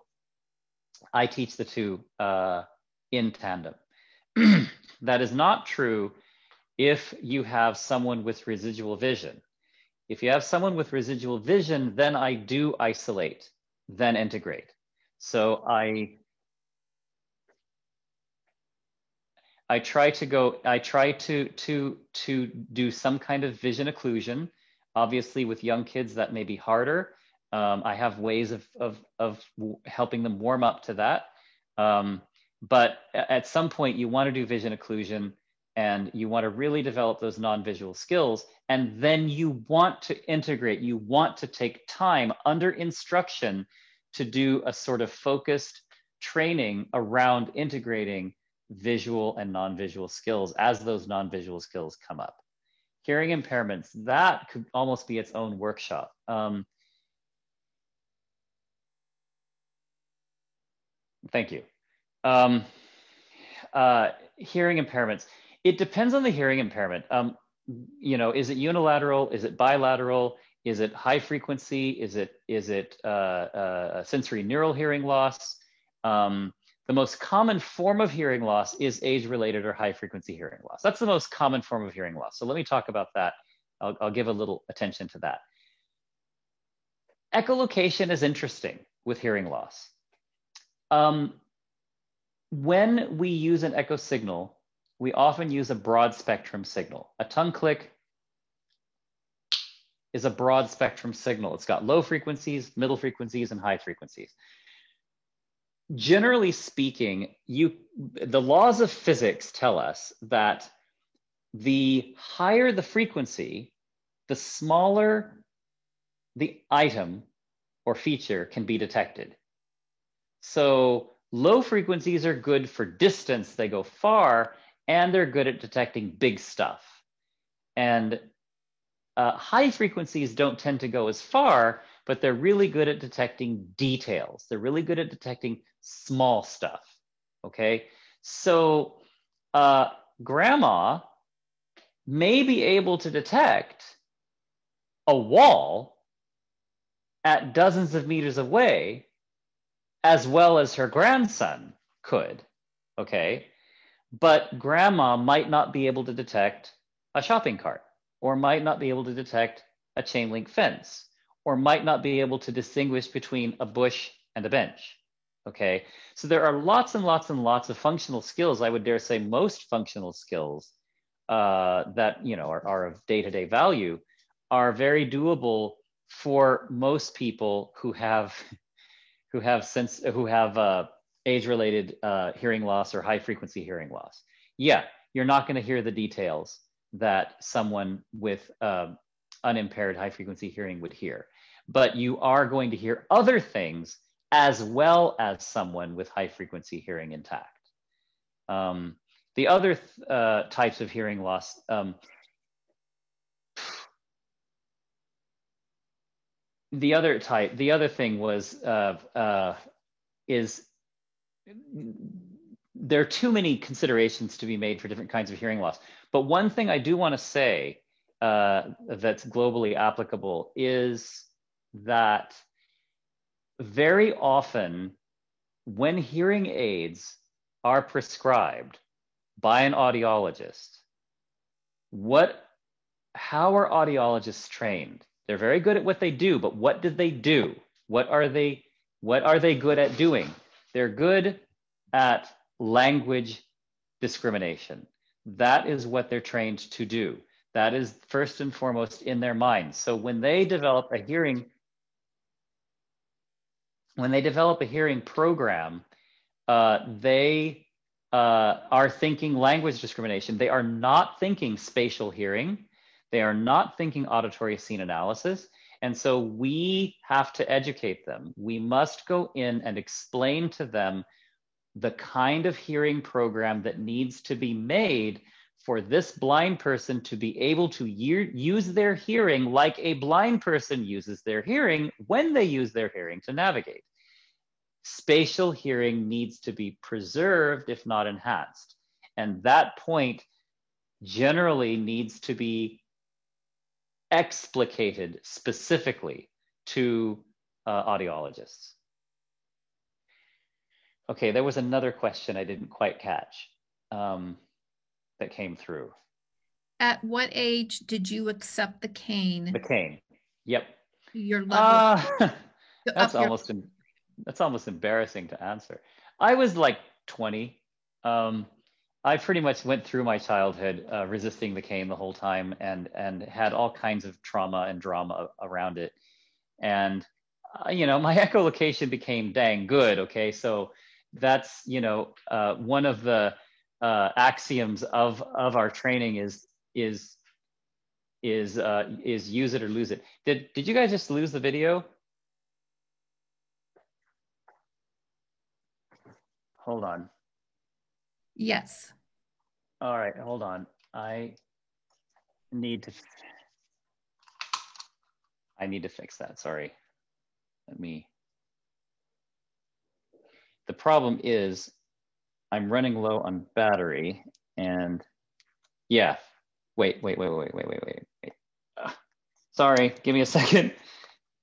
I teach the two in tandem. That is not true if you have someone with residual vision. If you have someone with residual vision, then I do isolate, then integrate. So I try to do some kind of vision occlusion. Obviously, with young kids, that may be harder. I have ways of helping them warm up to that. But at some point, you want to do vision occlusion, and you want to really develop those non-visual skills. And then you want to integrate. You want to take time under instruction to do a sort of focused training around integrating visual and non-visual skills as those non-visual skills come up. Hearing impairments, that could almost be its own workshop. Thank you. Hearing impairments, it depends on the hearing impairment. Is it unilateral? Is it bilateral? Is it high frequency? Is it sensory neural hearing loss? The most common form of hearing loss is age-related or high-frequency hearing loss. That's the most common form of hearing loss. So let me talk about that. I'll give a little attention to that. Echolocation is interesting with hearing loss. When we use an echo signal, we often use a broad spectrum signal. A tongue click is a broad spectrum signal. It's got low frequencies, middle frequencies, and high frequencies. Generally speaking, the laws of physics tell us that the higher the frequency, the smaller the item or feature can be detected. So low frequencies are good for distance, they go far, and they're good at detecting big stuff. And high frequencies don't tend to go as far, but they're really good at detecting details. They're really good at detecting small stuff, okay? So grandma may be able to detect a wall at dozens of meters away as well as her grandson could, okay? But grandma might not be able to detect a shopping cart, or might not be able to detect a chain link fence, or might not be able to distinguish between a bush and a bench, okay? So there are lots and lots and lots of functional skills, I would dare say most functional skills that are of day-to-day value are very doable for most people who have age-related hearing loss or high-frequency hearing loss. Yeah, you're not going to hear the details that someone with unimpaired high-frequency hearing would hear, but you are going to hear other things as well as someone with high-frequency hearing intact. The other types of hearing loss, the other thing was there are too many considerations to be made for different kinds of hearing loss. But one thing I do want to say that's globally applicable is that very often when hearing aids are prescribed by an audiologist, how are audiologists trained? They're very good at what they do, but what did they do? What are they good at doing? They're good at language discrimination. That is what they're trained to do. That is first and foremost in their minds. So when they develop a hearing program, they are thinking language discrimination. They are not thinking spatial hearing. They are not thinking auditory scene analysis. And so we have to educate them. We must go in and explain to them the kind of hearing program that needs to be made for this blind person to be able to use their hearing like a blind person uses their hearing when they use their hearing to navigate. Spatial hearing needs to be preserved, if not enhanced. And that point generally needs to be explicated specifically to audiologists. Okay, there was another question I didn't quite catch that came through. At what age did you accept the cane? The cane, yep. Your level. That's almost embarrassing to answer. I was like 20. I pretty much went through my childhood resisting the cane the whole time and had all kinds of trauma and drama around it. And, my echolocation became dang good, okay? So that's, one of the axioms of our training is use it or lose it. Did you guys just lose the video? Hold on. Yes. All right, hold on. I need to fix that. Sorry. The problem is I'm running low on battery and yeah. Wait. Sorry, give me a second.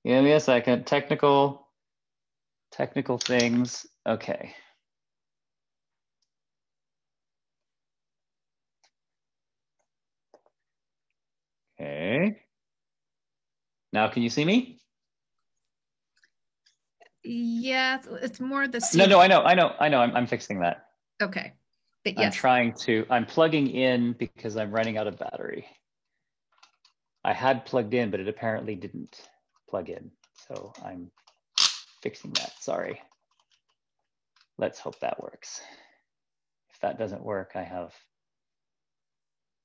Give me a second. Technical things. Okay. Okay. Now, can you see me? Yeah, it's more the No, I know. I'm fixing that. Okay. But yes. I'm plugging in because I'm running out of battery. I had plugged in, but it apparently didn't plug in. So I'm fixing that, sorry. Let's hope that works. If that doesn't work, I have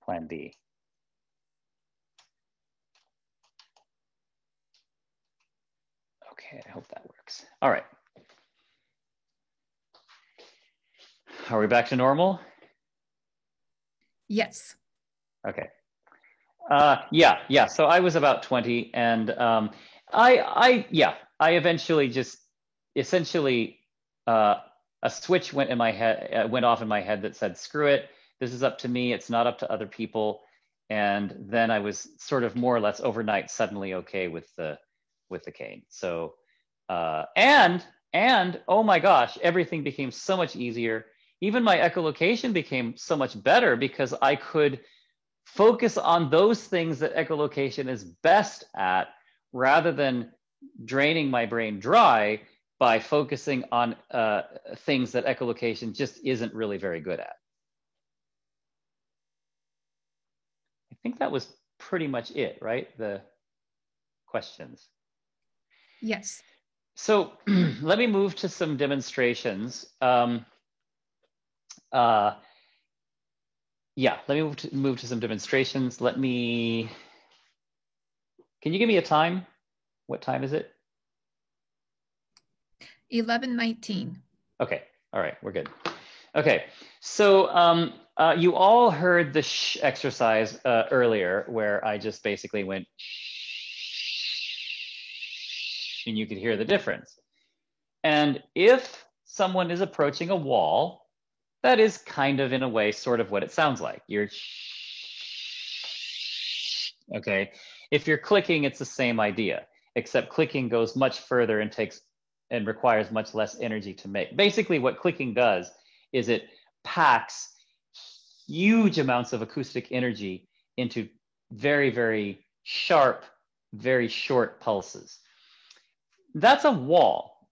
plan B. Okay, I hope that works. All right. Are we back to normal? Yes. Okay. Yeah. So I was about 20, and I eventually just essentially a switch went off in my head that said, screw it. This is up to me. It's not up to other people. And then I was sort of more or less overnight suddenly okay with the cane. So and oh my gosh, everything became so much easier. Even my echolocation became so much better because I could focus on those things that echolocation is best at rather than draining my brain dry by focusing on things that echolocation just isn't really very good at. I think that was pretty much it, right? The questions. Yes. So let me move to some demonstrations. Yeah, let me move to some demonstrations. Can you give me a time? What time is it? 11:19. Okay, all right, we're good. Okay, so you all heard the shh exercise earlier where I just basically went shh, and you could hear the difference. And if someone is approaching a wall, that is kind of, in a way, sort of what it sounds like. You're okay. If you're clicking, it's the same idea, except clicking goes much further and requires much less energy to make. Basically, what clicking does is it packs huge amounts of acoustic energy into very, very sharp, very short pulses. That's a wall,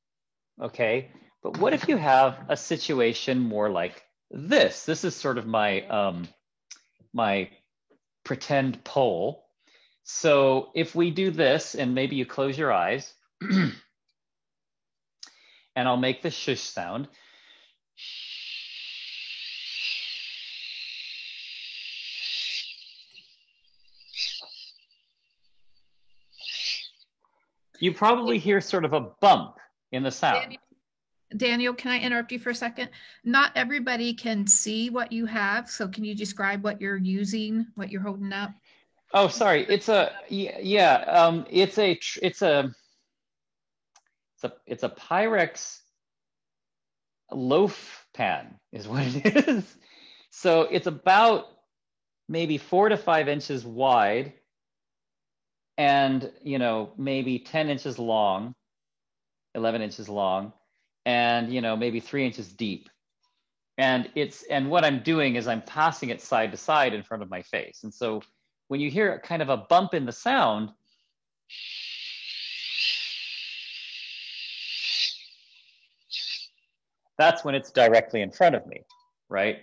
okay? But what if you have a situation more like this? This is sort of my my pretend pole. So if we do this, and maybe you close your eyes, and I'll make the shush sound. You probably hear sort of a bump in the sound. Daniel, can I interrupt you for a second? Not everybody can see what you have, so can you describe what you're using, what you're holding up? Oh, sorry. It's a Pyrex loaf pan is what it is. So it's about maybe 4 to 5 inches wide, and maybe 10 inches long, 11 inches long, and maybe 3 inches deep. And what I'm doing is I'm passing it side to side in front of my face. And so when you hear kind of a bump in the sound, that's when it's directly in front of me, right?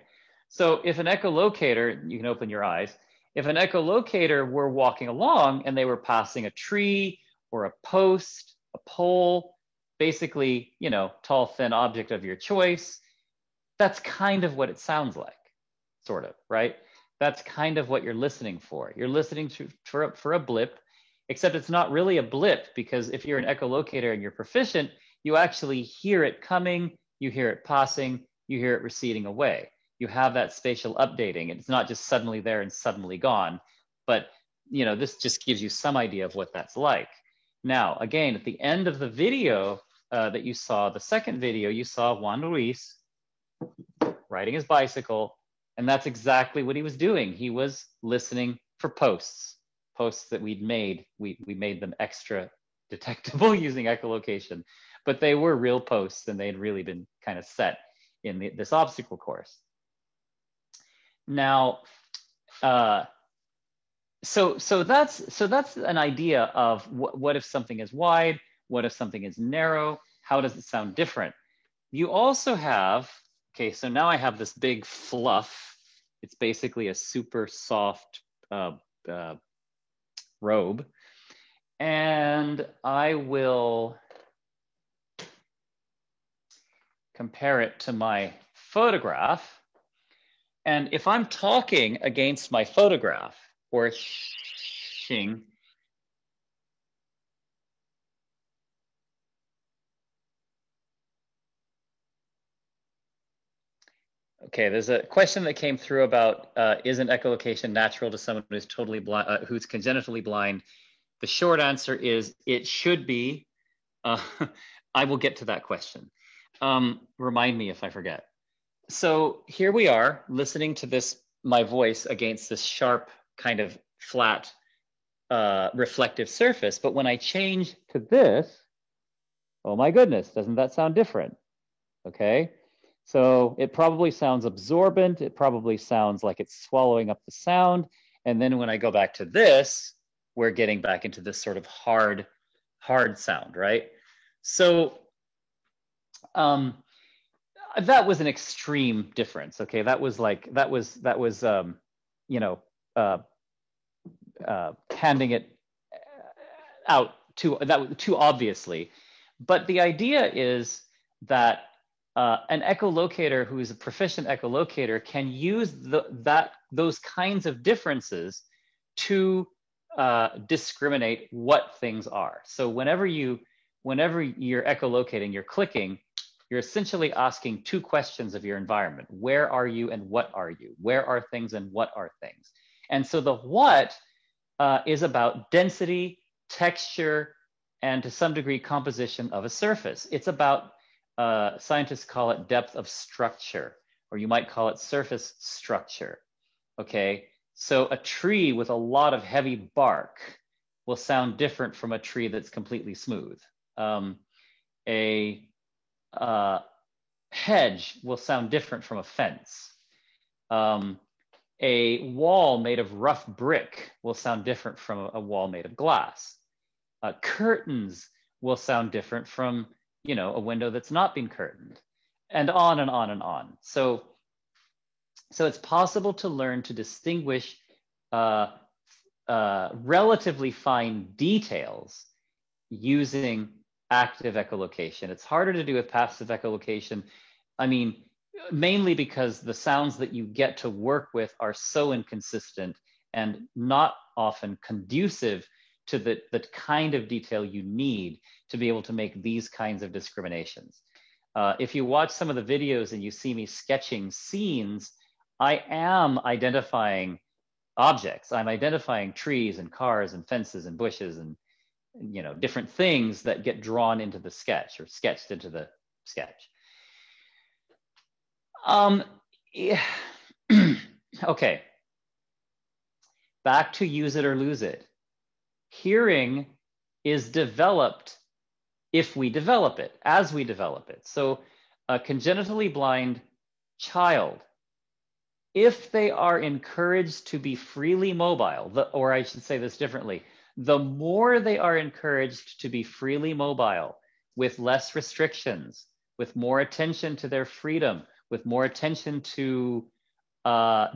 So if an echolocator, you can open your eyes, if an echolocator were walking along and they were passing a tree or a post, a pole, basically, tall, thin object of your choice, that's kind of what it sounds like, sort of, right? That's kind of what you're listening for. You're listening for a blip, except it's not really a blip, because if you're an echolocator and you're proficient, you actually hear it coming, you hear it passing, you hear it receding away. You have that spatial updating. It's not just suddenly there and suddenly gone, but this just gives you some idea of what that's like. Now, again, at the end of the video that you saw, the second video, you saw Juan Luis riding his bicycle, and that's exactly what he was doing. He was listening for posts. posts that we'd made, we made them extra detectable using echolocation, but they were real posts and they'd really been kind of set in this obstacle course. Now, so that's an idea of what if something is wide, what if something is narrow, how does it sound different? You also have, okay, so now I have this big fluff. It's basically a super soft robe. And I will compare it to my photograph. And if I'm talking against my photograph or shing, okay, there's a question that came through about isn't echolocation natural to someone who's totally blind, who's congenitally blind? The short answer is it should be. I will get to that question. Remind me if I forget. So here we are listening to this, my voice against this sharp kind of flat reflective surface. But when I change to this, oh my goodness, doesn't that sound different? Okay. So it probably sounds absorbent. It probably sounds like it's swallowing up the sound. And then when I go back to this, we're getting back into this sort of hard sound, right? So that was an extreme difference. Okay, that was you know, handing it out too obviously. But the idea is that an echolocator who is a proficient echolocator can use those kinds of differences to discriminate what things are. So whenever you're echolocating, you're clicking, you're essentially asking two questions of your environment. Where are you and what are you? Where are things and what are things? And so the what is about density, texture, and to some degree composition of a surface. It's about, scientists call it depth of structure, or you might call it surface structure, okay? So a tree with a lot of heavy bark will sound different from a tree that's completely smooth. A hedge will sound different from a fence. A wall made of rough brick will sound different from a wall made of glass. Curtains will sound different from, you know, a window that's not been curtained, and on and on and on. So it's possible to learn to distinguish relatively fine details using active echolocation. It's harder to do with passive echolocation. I mean, mainly because the sounds that you get to work with are so inconsistent and not often conducive to the kind of detail you need to be able to make these kinds of discriminations. If you watch some of the videos and you see me sketching scenes, I am identifying objects. I'm identifying trees and cars and fences and bushes and, you know, different things that get drawn into the sketch or sketched into the sketch. Okay, back to use it or lose it. Hearing is developed if we develop it, as we develop it. So a congenitally blind child, if they are encouraged to be freely mobile, or I should say this differently, the more they are encouraged to be freely mobile with less restrictions, with more attention to their freedom, with more attention to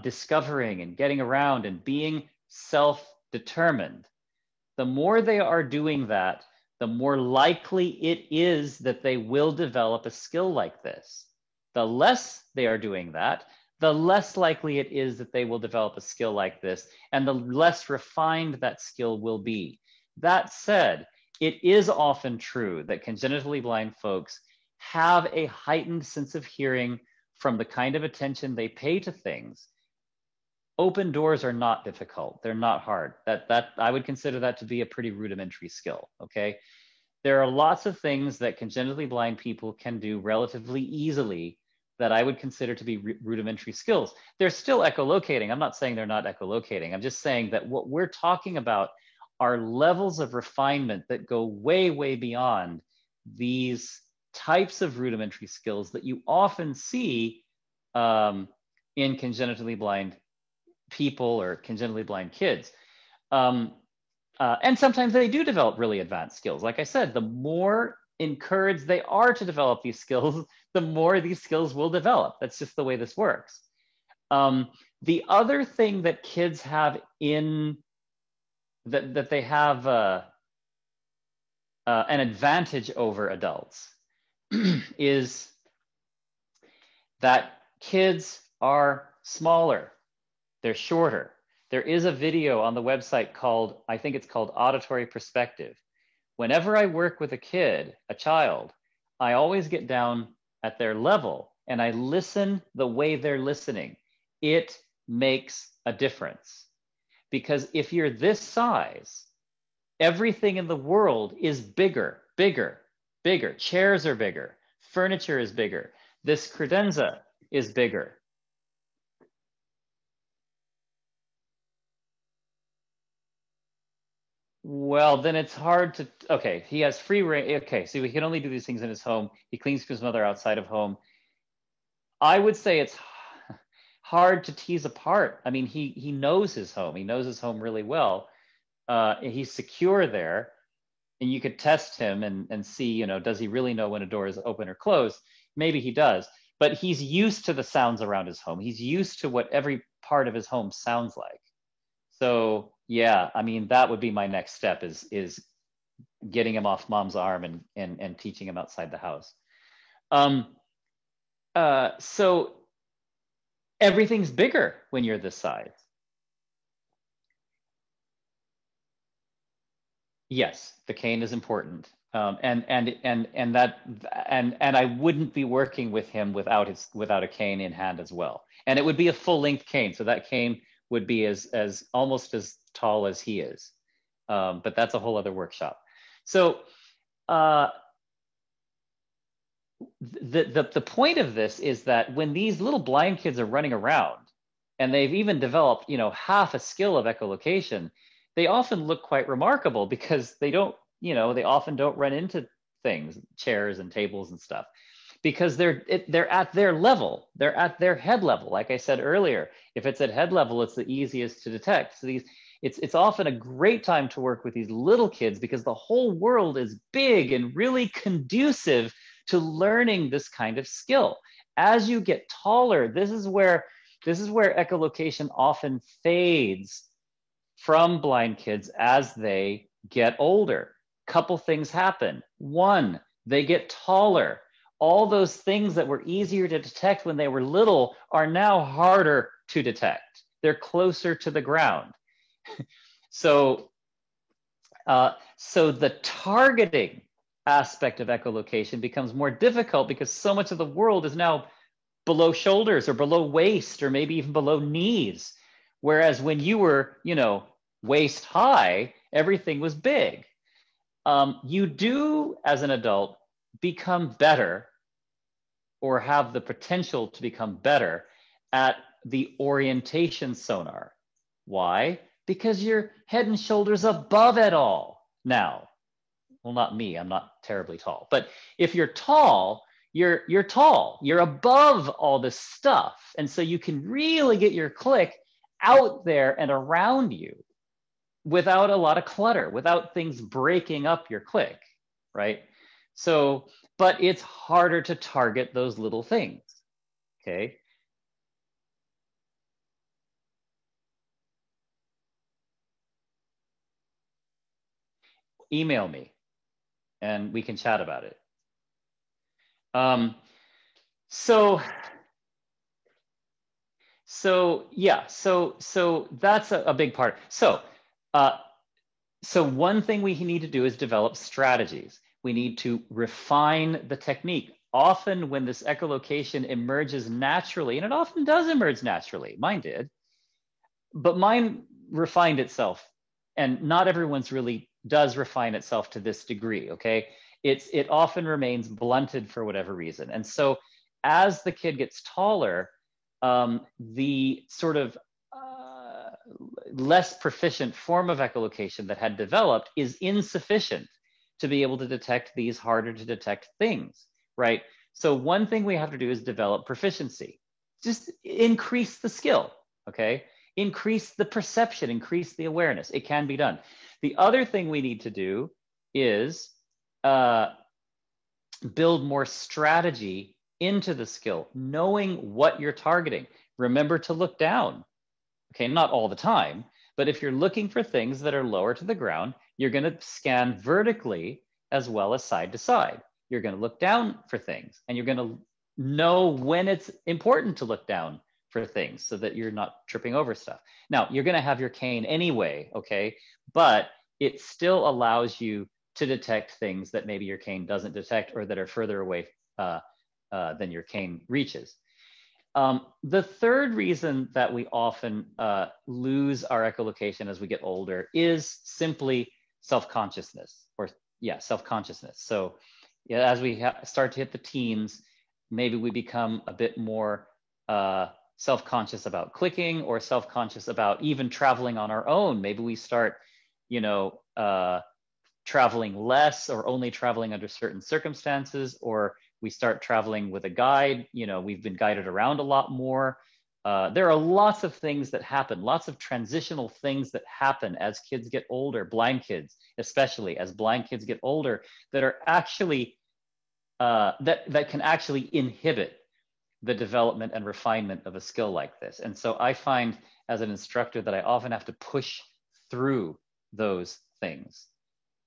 discovering and getting around and being self-determined, the more they are doing that, the more likely it is that they will develop a skill like this. The less they are doing that, the less likely it is that they will develop a skill like this, and the less refined that skill will be. That said, it is often true that congenitally blind folks have a heightened sense of hearing from the kind of attention they pay to things. Open doors are not difficult. They're not hard. That I would consider that to be a pretty rudimentary skill, okay? There are lots of things that congenitally blind people can do relatively easily that I would consider to be rudimentary skills. They're still echolocating. I'm not saying they're not echolocating. I'm just saying that what we're talking about are levels of refinement that go way, way beyond these types of rudimentary skills that you often see in congenitally blind people or congenitally blind kids. And sometimes they do develop really advanced skills. Like I said, the more encouraged they are to develop these skills, the more these skills will develop. That's just the way this works. The other thing that kids have in that they have an advantage over adults is that kids are smaller, they're shorter. There is a video on the website called, I think it's called Auditory Perspective. Whenever I work with a kid, a child, I always get down at their level and I listen the way they're listening. It makes a difference. Because if you're this size, everything in the world is bigger, bigger, bigger. Chairs are bigger, furniture is bigger. This credenza is bigger. Well, then it's hard to, okay, he has free reign. Okay, so he can only do these things in his home. He cleans for his mother outside of home. I would say it's hard to tease apart. I mean, he knows his home. He knows his home really well. He's secure there. And you could test him and see, you know, does he really know when a door is open or closed? Maybe he does. But he's used to the sounds around his home. He's used to what every part of his home sounds like. So yeah, I mean, that would be my next step is getting him off mom's arm and teaching him outside the house. So everything's bigger when you're this size. Yes, the cane is important. And I wouldn't be working with him without a cane in hand as well. And it would be a full-length cane. So that cane would be as almost as tall as he is. But that's a whole other workshop. So the point of this is that when these little blind kids are running around and they've even developed, you know, half a skill of echolocation, they often look quite remarkable because they don't, you know, they often don't run into things, chairs and tables and stuff, because they're at their level, they're at their head level. Like I said earlier, if it's at head level, it's the easiest to detect. So it's often a great time to work with these little kids because the whole world is big and really conducive to learning this kind of skill. As you get taller, this is where echolocation often fades from blind kids as they get older. Couple things happen. One, they get taller. All those things that were easier to detect when they were little are now harder to detect. They're closer to the ground. So the targeting aspect of echolocation becomes more difficult because so much of the world is now below shoulders or below waist or maybe even below knees. Whereas when you were, you know, waist high, everything was big. You do, as an adult, become better or have the potential to become better at the orientation sonar. Why? Because you're head and shoulders above it all now. Well, not me, I'm not terribly tall. But if you're tall, you're tall. You're above all this stuff. And so you can really get your click out there and around you without a lot of clutter, without things breaking up your click, right? So, but it's harder to target those little things, okay? Email me and we can chat about it. So that's a big part. So one thing we need to do is develop strategies. We need to refine the technique. Often when this echolocation emerges naturally, and it often does emerge naturally, mine did, but mine refined itself, and not everyone's really does refine itself to this degree, okay? It often remains blunted for whatever reason. And so as the kid gets taller, the sort of less proficient form of echolocation that had developed is insufficient to be able to detect these harder to detect things, right? So one thing we have to do is develop proficiency. Just increase the skill, okay? Increase the perception, increase the awareness. It can be done. The other thing we need to do is build more strategy into the skill, knowing what you're targeting. Remember to look down. Okay, not all the time, but if you're looking for things that are lower to the ground, you're going to scan vertically as well as side to side. You're going to look down for things, and you're going to know when it's important to look down for things so that you're not tripping over stuff. Now, you're going to have your cane anyway, okay? But it still allows you to detect things that maybe your cane doesn't detect or that are further away than your cane reaches. The third reason that we often lose our echolocation as we get older is simply self-consciousness, or self-consciousness. So as we start to hit the teens, maybe we become a bit more self-conscious about clicking, or self-conscious about even traveling on our own. Maybe we start, traveling less, or only traveling under certain circumstances, or we start traveling with a guide. We've been guided around a lot more. There are lots of things that happen, lots of transitional things that happen as kids get older, blind kids, especially as blind kids get older, that are actually, that can actually inhibit the development and refinement of a skill like this. And so I find as an instructor that I often have to push through those things.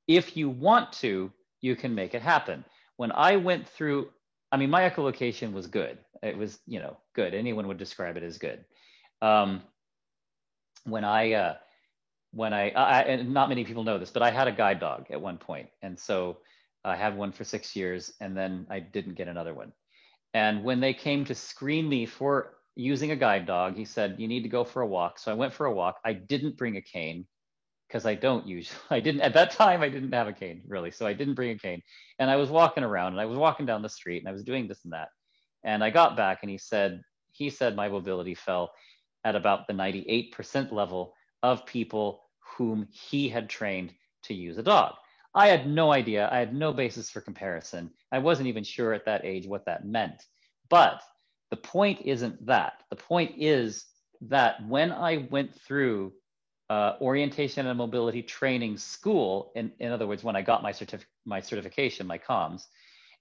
If you want to, you can make it happen. When I went through, my echolocation was good. It was, good. Anyone would describe it as good. When I and not many people know this, but I had a guide dog at one point. And so I had one for 6 years, and then I didn't get another one. And when they came to screen me for using a guide dog, he said, you need to go for a walk. So I went for a walk. I didn't bring a cane, because at that time, I didn't have a cane really. So I didn't bring a cane, and I was walking around, and I was walking down the street, and I was doing this and that. And I got back, and he said my mobility fell at about the 98% level of people whom he had trained to use a dog. I had no idea. I had no basis for comparison. I wasn't even sure at that age what that meant. But the point isn't that. The point is that when I went through orientation and mobility training school, in other words, when I got my certification, my comms,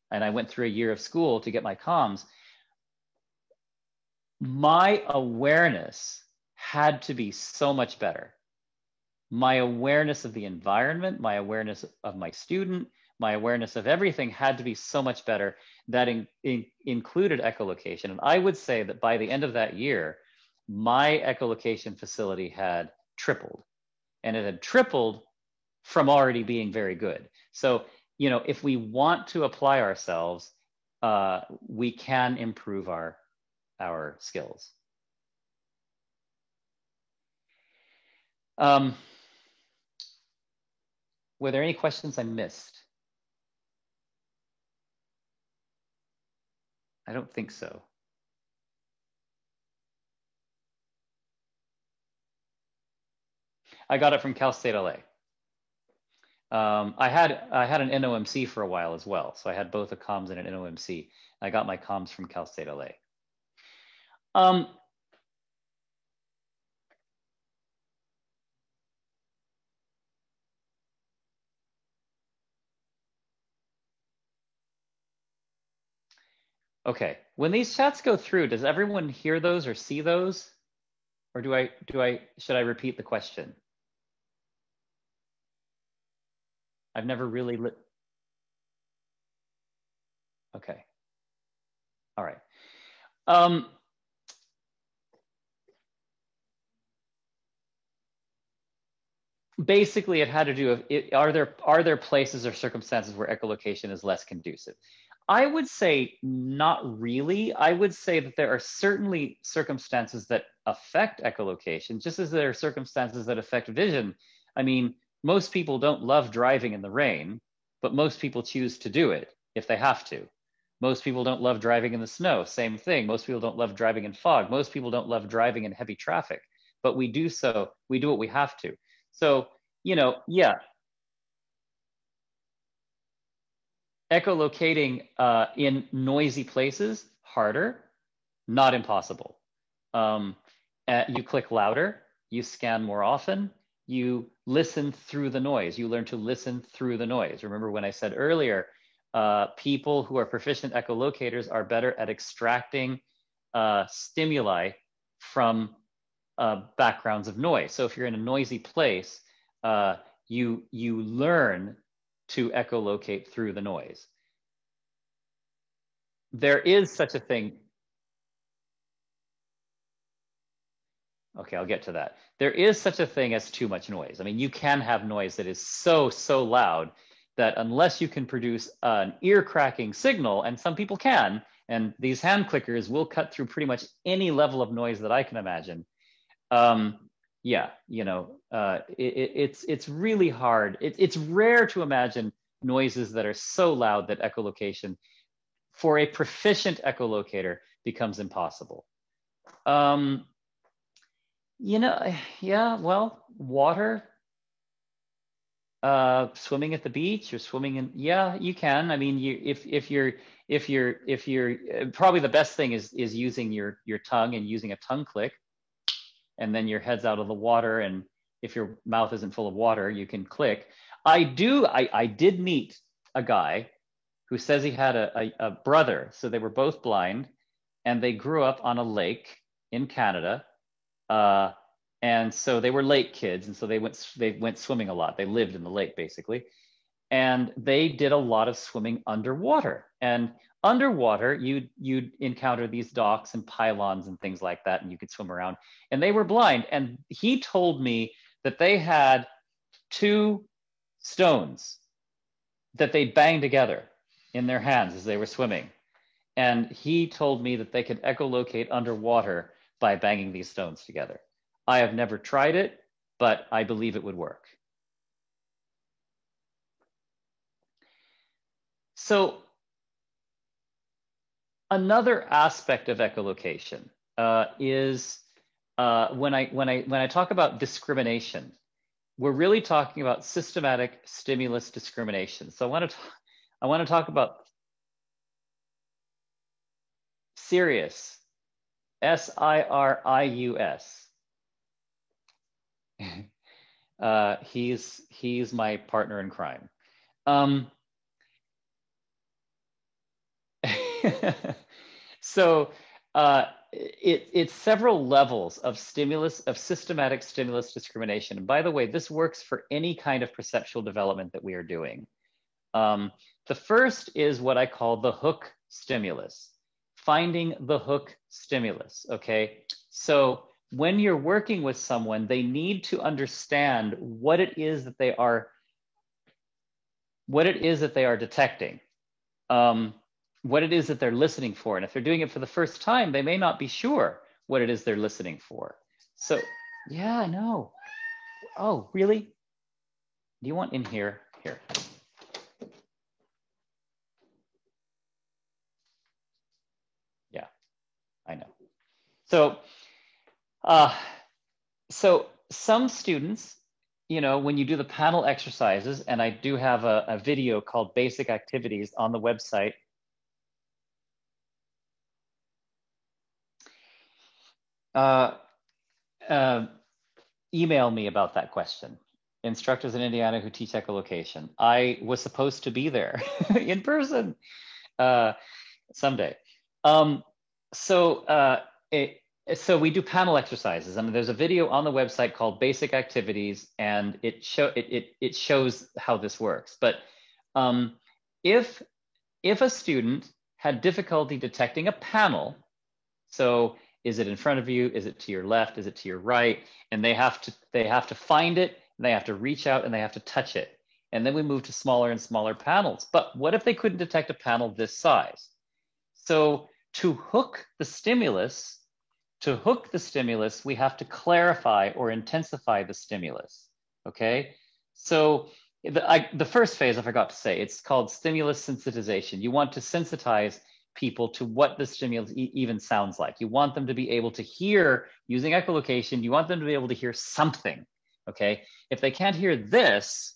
and I went through a year of school to get my comms, my awareness had to be so much better. My awareness of the environment, my awareness of my student, my awareness of everything had to be so much better. That included echolocation. And I would say that by the end of that year, my echolocation facility had tripled, and it had tripled from already being very good. So, if we want to apply ourselves, we can improve our skills. Were there any questions I missed? I don't think so. I got it from Cal State LA. I had an NOMC for a while as well. So I had both a comms and an NOMC. I got my comms from Cal State LA. Okay, when these chats go through, does everyone hear those or see those? Or should I repeat the question? I've never really okay. All right. Basically, it had to do with are there places or circumstances where echolocation is less conducive? I would say not really. I would say that there are certainly circumstances that affect echolocation, just as there are circumstances that affect vision. Most people don't love driving in the rain, but most people choose to do it if they have to. Most people don't love driving in the snow. Same thing. Most people don't love driving in fog. Most people don't love driving in heavy traffic, but we do what we have to. So, yeah, echolocating in noisy places, harder, not impossible. You click louder, you scan more often, you listen through the noise. You learn to listen through the noise. Remember when I said earlier, people who are proficient echolocators are better at extracting stimuli from backgrounds of noise. So if you're in a noisy place, you learn to echolocate through the noise. There is such a thing. Okay, I'll get to that. There is such a thing as too much noise. I mean, you can have noise that is so loud that unless you can produce an ear-cracking signal, and some people can, and these hand clickers will cut through pretty much any level of noise that I can imagine. Yeah, it's really hard. It's rare to imagine noises that are so loud that echolocation for a proficient echolocator becomes impossible. Yeah, well, water, swimming at the beach or swimming in, yeah, you can. I mean, if you're probably the best thing is using your tongue and using a tongue click, and then your head's out of the water, and if your mouth isn't full of water, you can click. I did meet a guy who says he had a brother, so they were both blind, and they grew up on a lake in Canada, and so they were lake kids, and so they went swimming a lot. They lived in the lake basically, and they did a lot of swimming underwater. And underwater, you'd encounter these docks and pylons and things like that, and you could swim around. And they were blind, and he told me that they had 2 stones that they banged together in their hands as they were swimming. And he told me that they could echolocate underwater by banging these stones together. I have never tried it, but I believe it would work. So another aspect of echolocation is when I talk about discrimination, we're really talking about systematic stimulus discrimination. So I want to talk about Sirius, Sirius. He's my partner in crime. So it's several levels of systematic stimulus discrimination. And by the way, this works for any kind of perceptual development that we are doing. The first is what I call the hook stimulus, finding the hook stimulus, okay? So when you're working with someone, they need to understand what it is that they are detecting, what it is that they're listening for. And if they're doing it for the first time, they may not be sure what it is they're listening for. So, yeah, I know. Oh, really? Do you want in here? Here. Yeah, I know. So, so some students, when you do the panel exercises, and I do have a video called Basic Activities on the website. Email me about that question. Instructors in Indiana who teach echolocation. I was supposed to be there in person someday. So we do panel exercises, and there's a video on the website called Basic Activities, and it shows how this works. But if a student had difficulty detecting a panel, so is it in front of you? Is it to your left? Is it to your right? And they have to find it, and they have to reach out, and they have to touch it. And then we move to smaller and smaller panels. But what if they couldn't detect a panel this size? So to hook the stimulus, we have to clarify or intensify the stimulus, okay? So the first phase, I forgot to say, it's called stimulus sensitization. You want to sensitize people to what the stimulus even sounds like. You want them to be able to hear, using echolocation, you want them to be able to hear something, okay? If they can't hear this,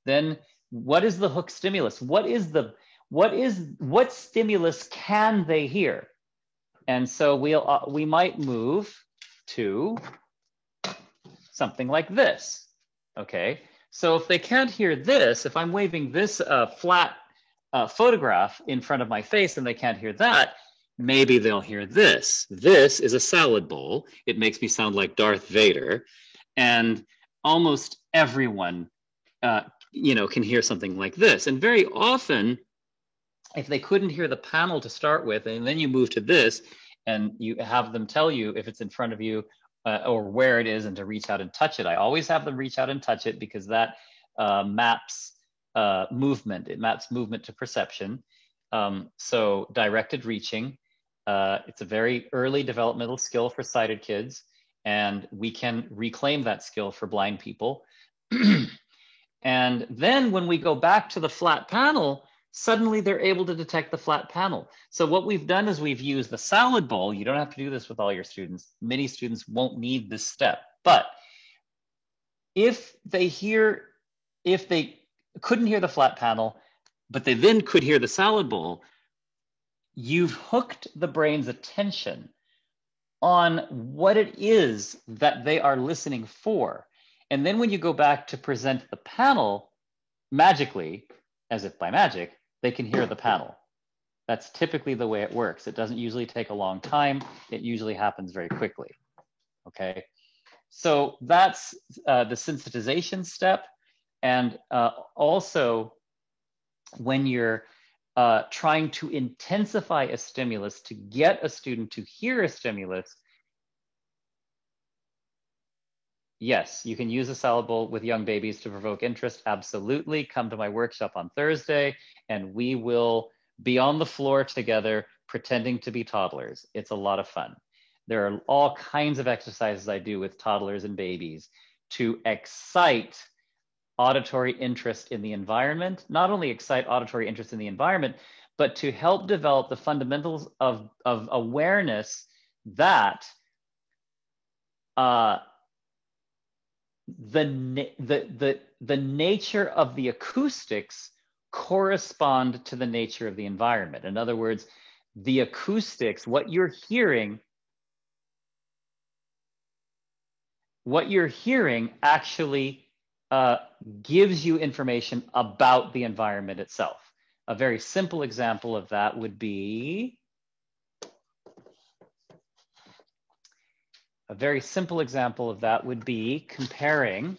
then what is the hook stimulus? What stimulus can they hear? And so we might move to something like this, okay? So if they can't hear this, if I'm waving this flat photograph in front of my face and they can't hear that, maybe they'll hear this. This is a salad bowl. It makes me sound like Darth Vader. And almost everyone, can hear something like this. And very often, if they couldn't hear the panel to start with, and then you move to this, and you have them tell you if it's in front of you or where it is and to reach out and touch it. I always have them reach out and touch it because that maps movement. It maps movement to perception. So directed reaching, it's a very early developmental skill for sighted kids, and we can reclaim that skill for blind people. And then when we go back to the flat panel, suddenly they're able to detect the flat panel. So what we've done is we've used the salad bowl. You don't have to do this with all your students. Many students won't need this step. But if they couldn't hear the flat panel, but they then could hear the salad bowl, you've hooked the brain's attention on what it is that they are listening for. And then when you go back to present the panel, magically, as if by magic, they can hear the panel. That's typically the way it works. It doesn't usually take a long time. It usually happens very quickly, okay? So that's the sensitization step. And also, when you're trying to intensify a stimulus to get a student to hear a stimulus, yes, you can use a salad bowl with young babies to provoke interest. Absolutely. Come to my workshop on Thursday, and we will be on the floor together pretending to be toddlers. It's a lot of fun. There are all kinds of exercises I do with toddlers and babies to excite auditory interest in the environment, not only excite auditory interest in the environment, but to help develop the fundamentals of awareness that the nature of the acoustics correspond to the nature of the environment. In other words, the acoustics, what you're hearing actually gives you information about the environment itself. A very simple example of that would be comparing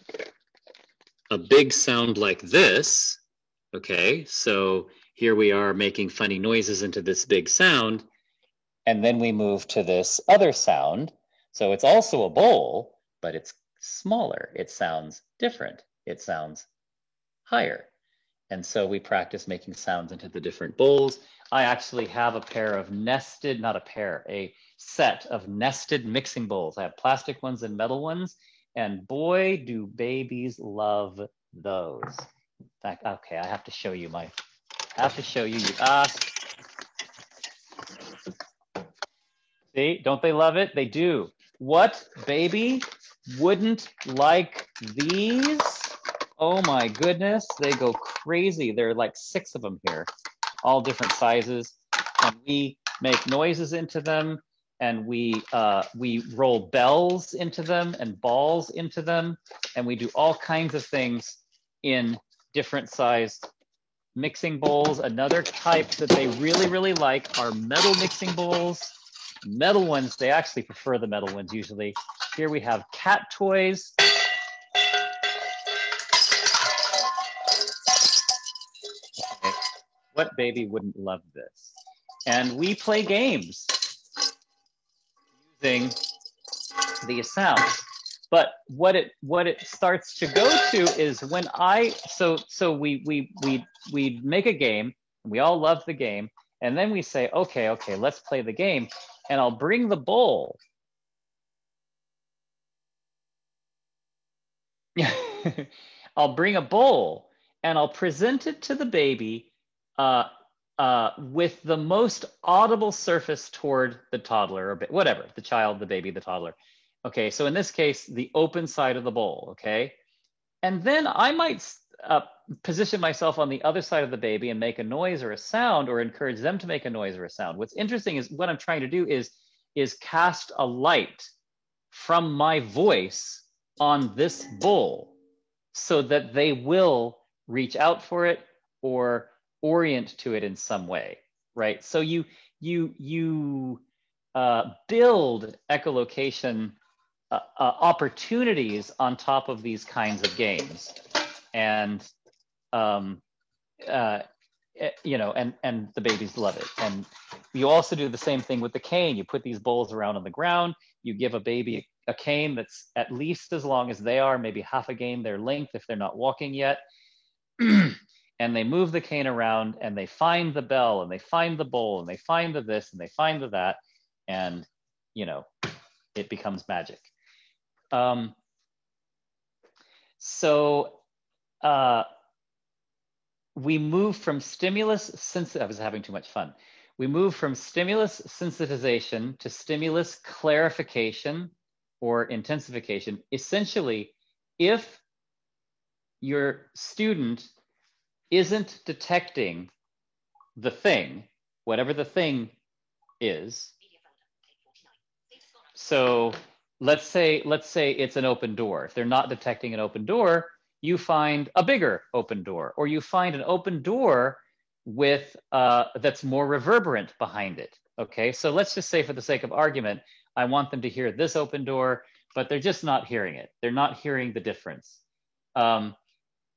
a big sound like this. Okay, so here we are making funny noises into this big sound, and then we move to this other sound. So it's also a bowl, but it's smaller. It sounds different. It sounds higher. And so we practice making sounds into the different bowls. I actually have a set of nested mixing bowls. I have plastic ones and metal ones, and boy, do babies love those. In fact, okay, I have to show you. You asked. See, don't they love it? They do. What baby wouldn't like these? Oh my goodness, they go crazy. There are like 6 of them here, all different sizes. And we make noises into them, and we roll bells into them and balls into them, and we do all kinds of things in different sized mixing bowls. Another type that they really, really like are metal mixing bowls. Metal ones, they actually prefer the metal ones usually. Here we have cat toys. Okay. What baby wouldn't love this? And we play games using these sounds. But what it starts to go to is when we make a game, and we all love the game, and then we say, okay, let's play the game, and I'll bring the bowl. I'll bring a bowl, and I'll present it to the baby with the most audible surface toward the toddler, or whatever, the child, the baby, the toddler. Okay, so in this case, the open side of the bowl, okay? And then I might position myself on the other side of the baby and make a noise or a sound, or encourage them to make a noise or a sound. What's interesting is what I'm trying to do is cast a light from my voice on this bowl so that they will reach out for it or orient to it in some way, right? So you build echolocation opportunities on top of these kinds of games, and you know, and the babies love it. And you also do the same thing with the cane. You put these bowls around on the ground. You give a baby a cane that's at least as long as they are, maybe half a cane their length if they're not walking yet. And they move the cane around, and they find the bell, and they find the bowl, and they find the this, and they find the that, and you know, it becomes magic. We move from stimulus, I was having too much fun. We move from stimulus sensitization to stimulus clarification or intensification. Essentially, if your student isn't detecting the thing, whatever the thing is. So let's say it's an open door. If they're not detecting an open door, you find a bigger open door, or you find an open door with that's more reverberant behind it. Okay, so let's just say, for the sake of argument, I want them to hear this open door, but they're just not hearing it. They're not hearing the difference.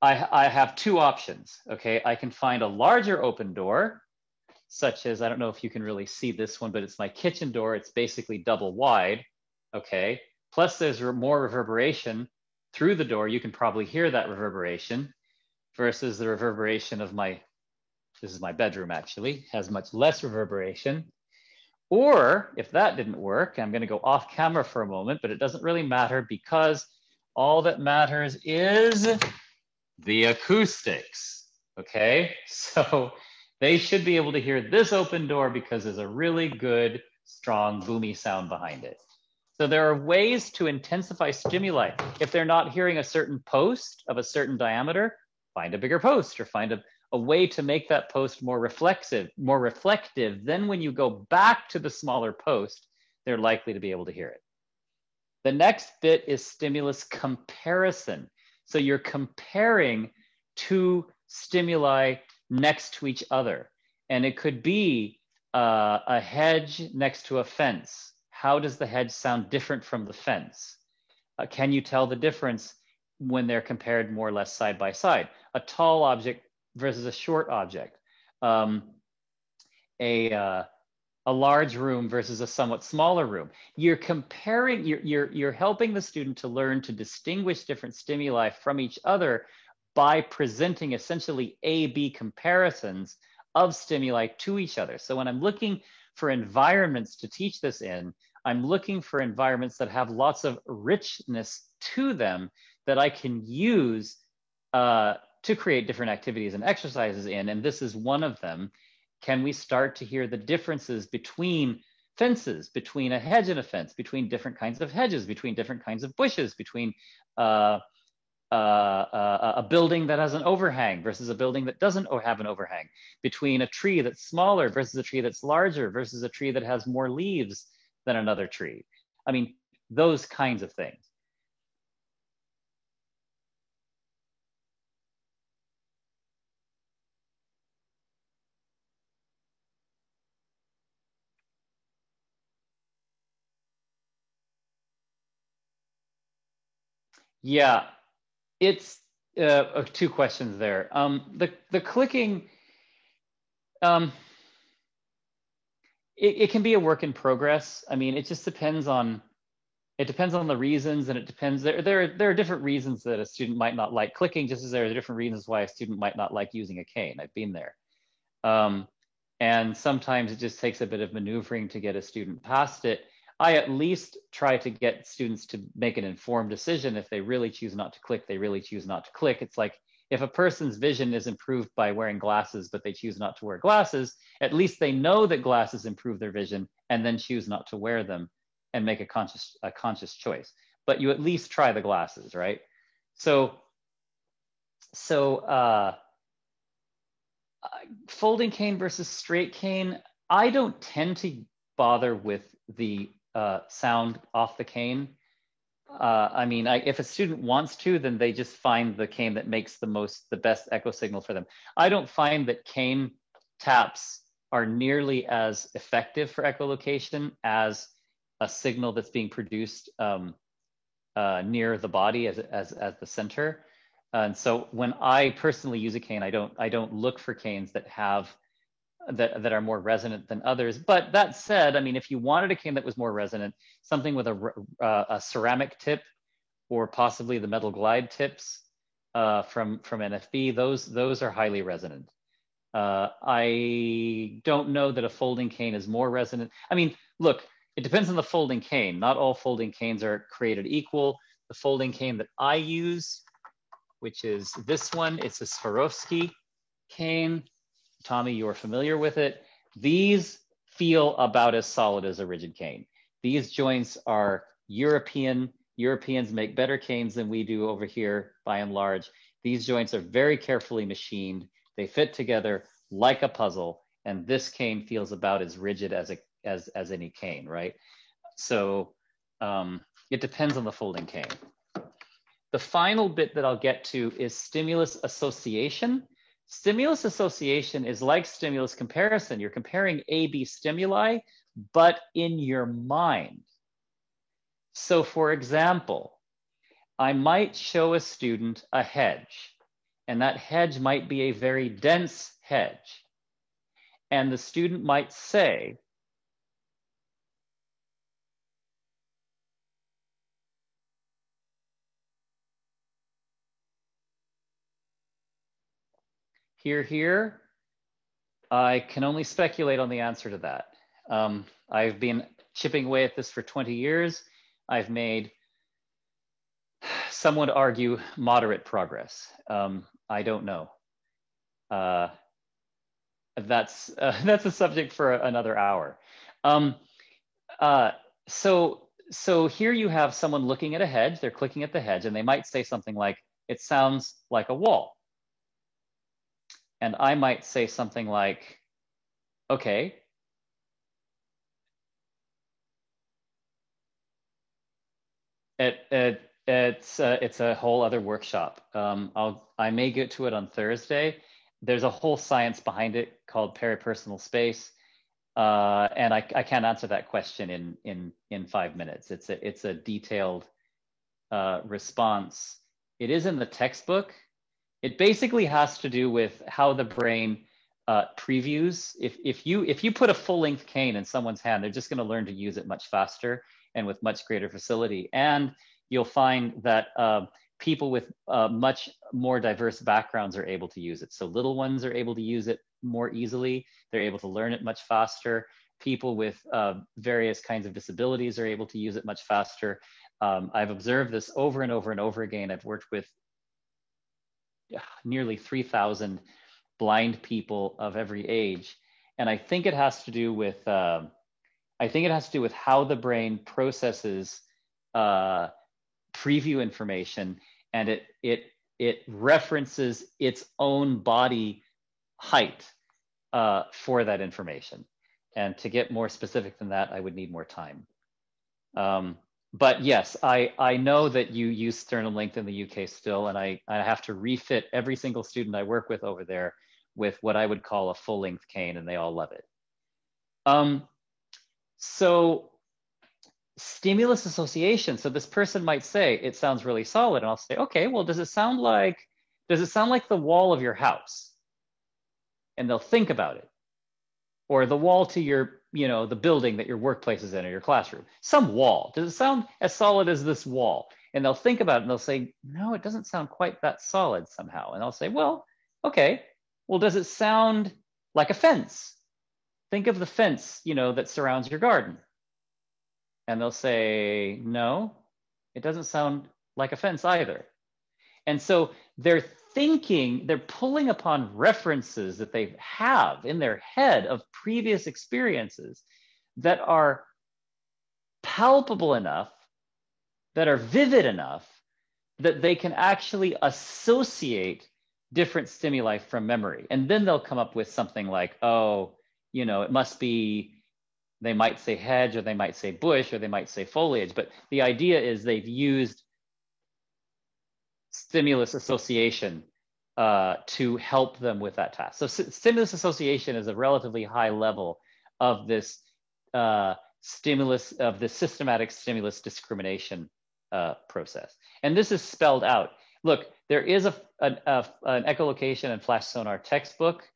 I have two options. Okay, I can find a larger open door, such as, I don't know if you can really see this one, but it's my kitchen door. It's basically double wide. Okay, plus there's more reverberation through the door. You can probably hear that reverberation, versus the reverberation of this is my bedroom actually, has much less reverberation. Or if that didn't work, I'm going to go off camera for a moment, but it doesn't really matter, because all that matters is the acoustics. Okay, so they should be able to hear this open door because there's a really good, strong, boomy sound behind it. So there are ways to intensify stimuli. If they're not hearing a certain post of a certain diameter, find a bigger post, or find a way to make that post more reflective. Then when you go back to the smaller post, they're likely to be able to hear it. The next bit is stimulus comparison. So you're comparing two stimuli next to each other. And it could be a hedge next to a fence. How does the hedge sound different from the fence? Can you tell the difference when they're compared more or less side by side? A tall object versus a short object. A large room versus a somewhat smaller room. You're comparing, you're helping the student to learn to distinguish different stimuli from each other by presenting essentially A/B comparisons of stimuli to each other. So when I'm looking for environments to teach this in, I'm looking for environments that have lots of richness to them that I can use to create different activities and exercises in, and this is one of them. Can we start to hear the differences between fences, between a hedge and a fence, between different kinds of hedges, between different kinds of bushes, between a building that has an overhang versus a building that doesn't have an overhang, between a tree that's smaller versus a tree that's larger versus a tree that has more leaves than another tree? I mean, those kinds of things. Yeah, it's two questions there. The clicking, it can be a work in progress. I mean, it just depends on, the reasons, and it depends, there are different reasons that a student might not like clicking, just as there are different reasons why a student might not like using a cane. I've been there. And sometimes it just takes a bit of maneuvering to get a student past it. I at least try to get students to make an informed decision. If they really choose not to click, they really choose not to click. It's if a person's vision is improved by wearing glasses, but they choose not to wear glasses, at least they know that glasses improve their vision and then choose not to wear them and make a conscious choice. But you at least try the glasses, right? So folding cane versus straight cane, I don't tend to bother with the sound off the cane. I mean, if a student wants to, then they just find the cane that makes the best echo signal for them. I don't find that cane taps are nearly as effective for echolocation as a signal that's being produced near the body as the center. And so when I personally use a cane, I don't look for canes that have that are more resonant than others. But that said, I mean, if you wanted a cane that was more resonant, something with a ceramic tip or possibly the metal glide tips from NFB, those are highly resonant. I don't know that a folding cane is more resonant. I mean, look, it depends on the folding cane. Not all folding canes are created equal. The folding cane that I use, which is this one, it's a Swarovski cane. Tommy, you're familiar with it. These feel about as solid as a rigid cane. These joints are European. Europeans make better canes than we do over here, by and large. These joints are very carefully machined. They fit together like a puzzle, and this cane feels about as rigid as any cane, right? So it depends on the folding cane. The final bit that I'll get to is stimulus association. Stimulus association is like stimulus comparison. You're comparing A-B stimuli, but in your mind. So for example, I might show a student a hedge, and that hedge might be a very dense hedge. And the student might say, here, I can only speculate on the answer to that. I've been chipping away at this for 20 years. I've made, some would argue, moderate progress. I don't know. That's a subject for another hour. So here you have someone looking at a hedge, they're clicking at the hedge, and they might say something like, it sounds like a wall. And I might say something like, okay, it's a whole other workshop. I may get to it on Thursday. There's a whole science behind it called peripersonal space. And I can't answer that question in 5 minutes. It's a detailed response. It is in the textbook. It basically has to do with how the brain previews. If you put a full-length cane in someone's hand, they're just going to learn to use it much faster and with much greater facility. And you'll find that people with much more diverse backgrounds are able to use it. So little ones are able to use it more easily. They're able to learn it much faster. People with various kinds of disabilities are able to use it much faster. I've observed this over and over and over again. I've worked with nearly 3,000 blind people of every age. And I think it has to do with, how the brain processes preview information, and it references its own body height for that information. And to get more specific than that, I would need more time. But yes, I know that you use sternum length in the UK still, and I have to refit every single student I work with over there with what I would call a full length cane, and they all love it. So stimulus association. So this person might say, it sounds really solid. And I'll say, okay, well, does it sound like the wall of your house? And they'll think about it. Or the wall to your, the building that your workplace is in or your classroom. Some wall. Does it sound as solid as this wall? And they'll think about it and they'll say, no, it doesn't sound quite that solid somehow. And I'll say, well, okay, well, does it sound like a fence? Think of the fence, that surrounds your garden. And they'll say, no, it doesn't sound like a fence either. And so they're thinking, they're pulling upon references that they have in their head of previous experiences that are palpable enough, that are vivid enough, that they can actually associate different stimuli from memory. And then they'll come up with something like, oh, you know, it must be, they might say hedge, or they might say bush, or they might say foliage. But the idea is they've used stimulus association to help them with that task. So stimulus association is a relatively high level of this stimulus, of the systematic stimulus discrimination process. And this is spelled out. Look, there is an echolocation and flash sonar textbook.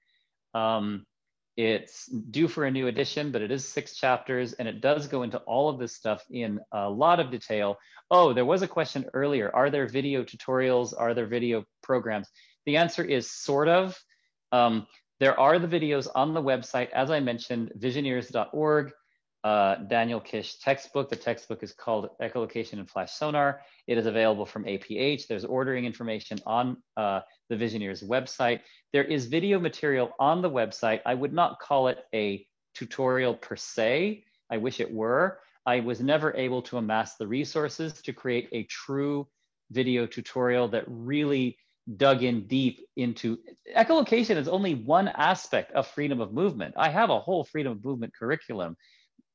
It's due for a new edition, but it is 6 chapters, and it does go into all of this stuff in a lot of detail. Oh, there was a question earlier. Are there video tutorials? Are there video programs? The answer is sort of. There are the videos on the website, as I mentioned, visioneers.org, Daniel Kish textbook. The textbook is called Echolocation and Flash Sonar. It is available from APH. There's ordering information on the Visioneers website. There is video material on the website. I would not call it a tutorial per se. I wish it were. I was never able to amass the resources to create a true video tutorial that really dug in deep into echolocation. Is only one aspect of freedom of movement. I have a whole freedom of movement curriculum,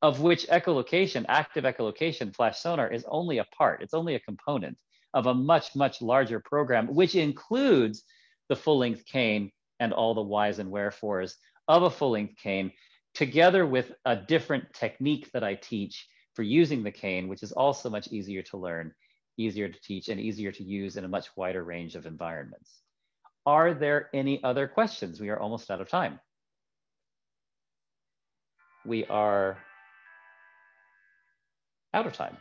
of which echolocation, active echolocation, flash sonar is only a part. It's only a component of a much, much larger program, which includes the full-length cane and all the whys and wherefores of a full-length cane, together with a different technique that I teach for using the cane, which is also much easier to learn, easier to teach, and easier to use in a much wider range of environments. Are there any other questions? We are almost out of time. We are out of time.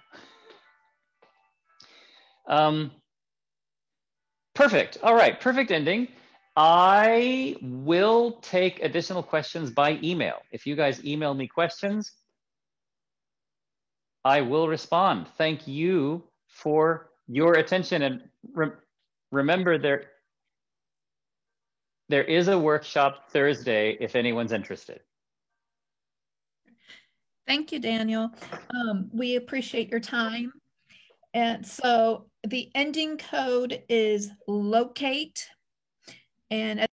Perfect. All right, perfect ending. I will take additional questions by email. If you guys email me questions, I will respond. Thank you for your attention. And remember, there is a workshop Thursday if anyone's interested. Thank you, Daniel. We appreciate your time. And so the ending code is locate. And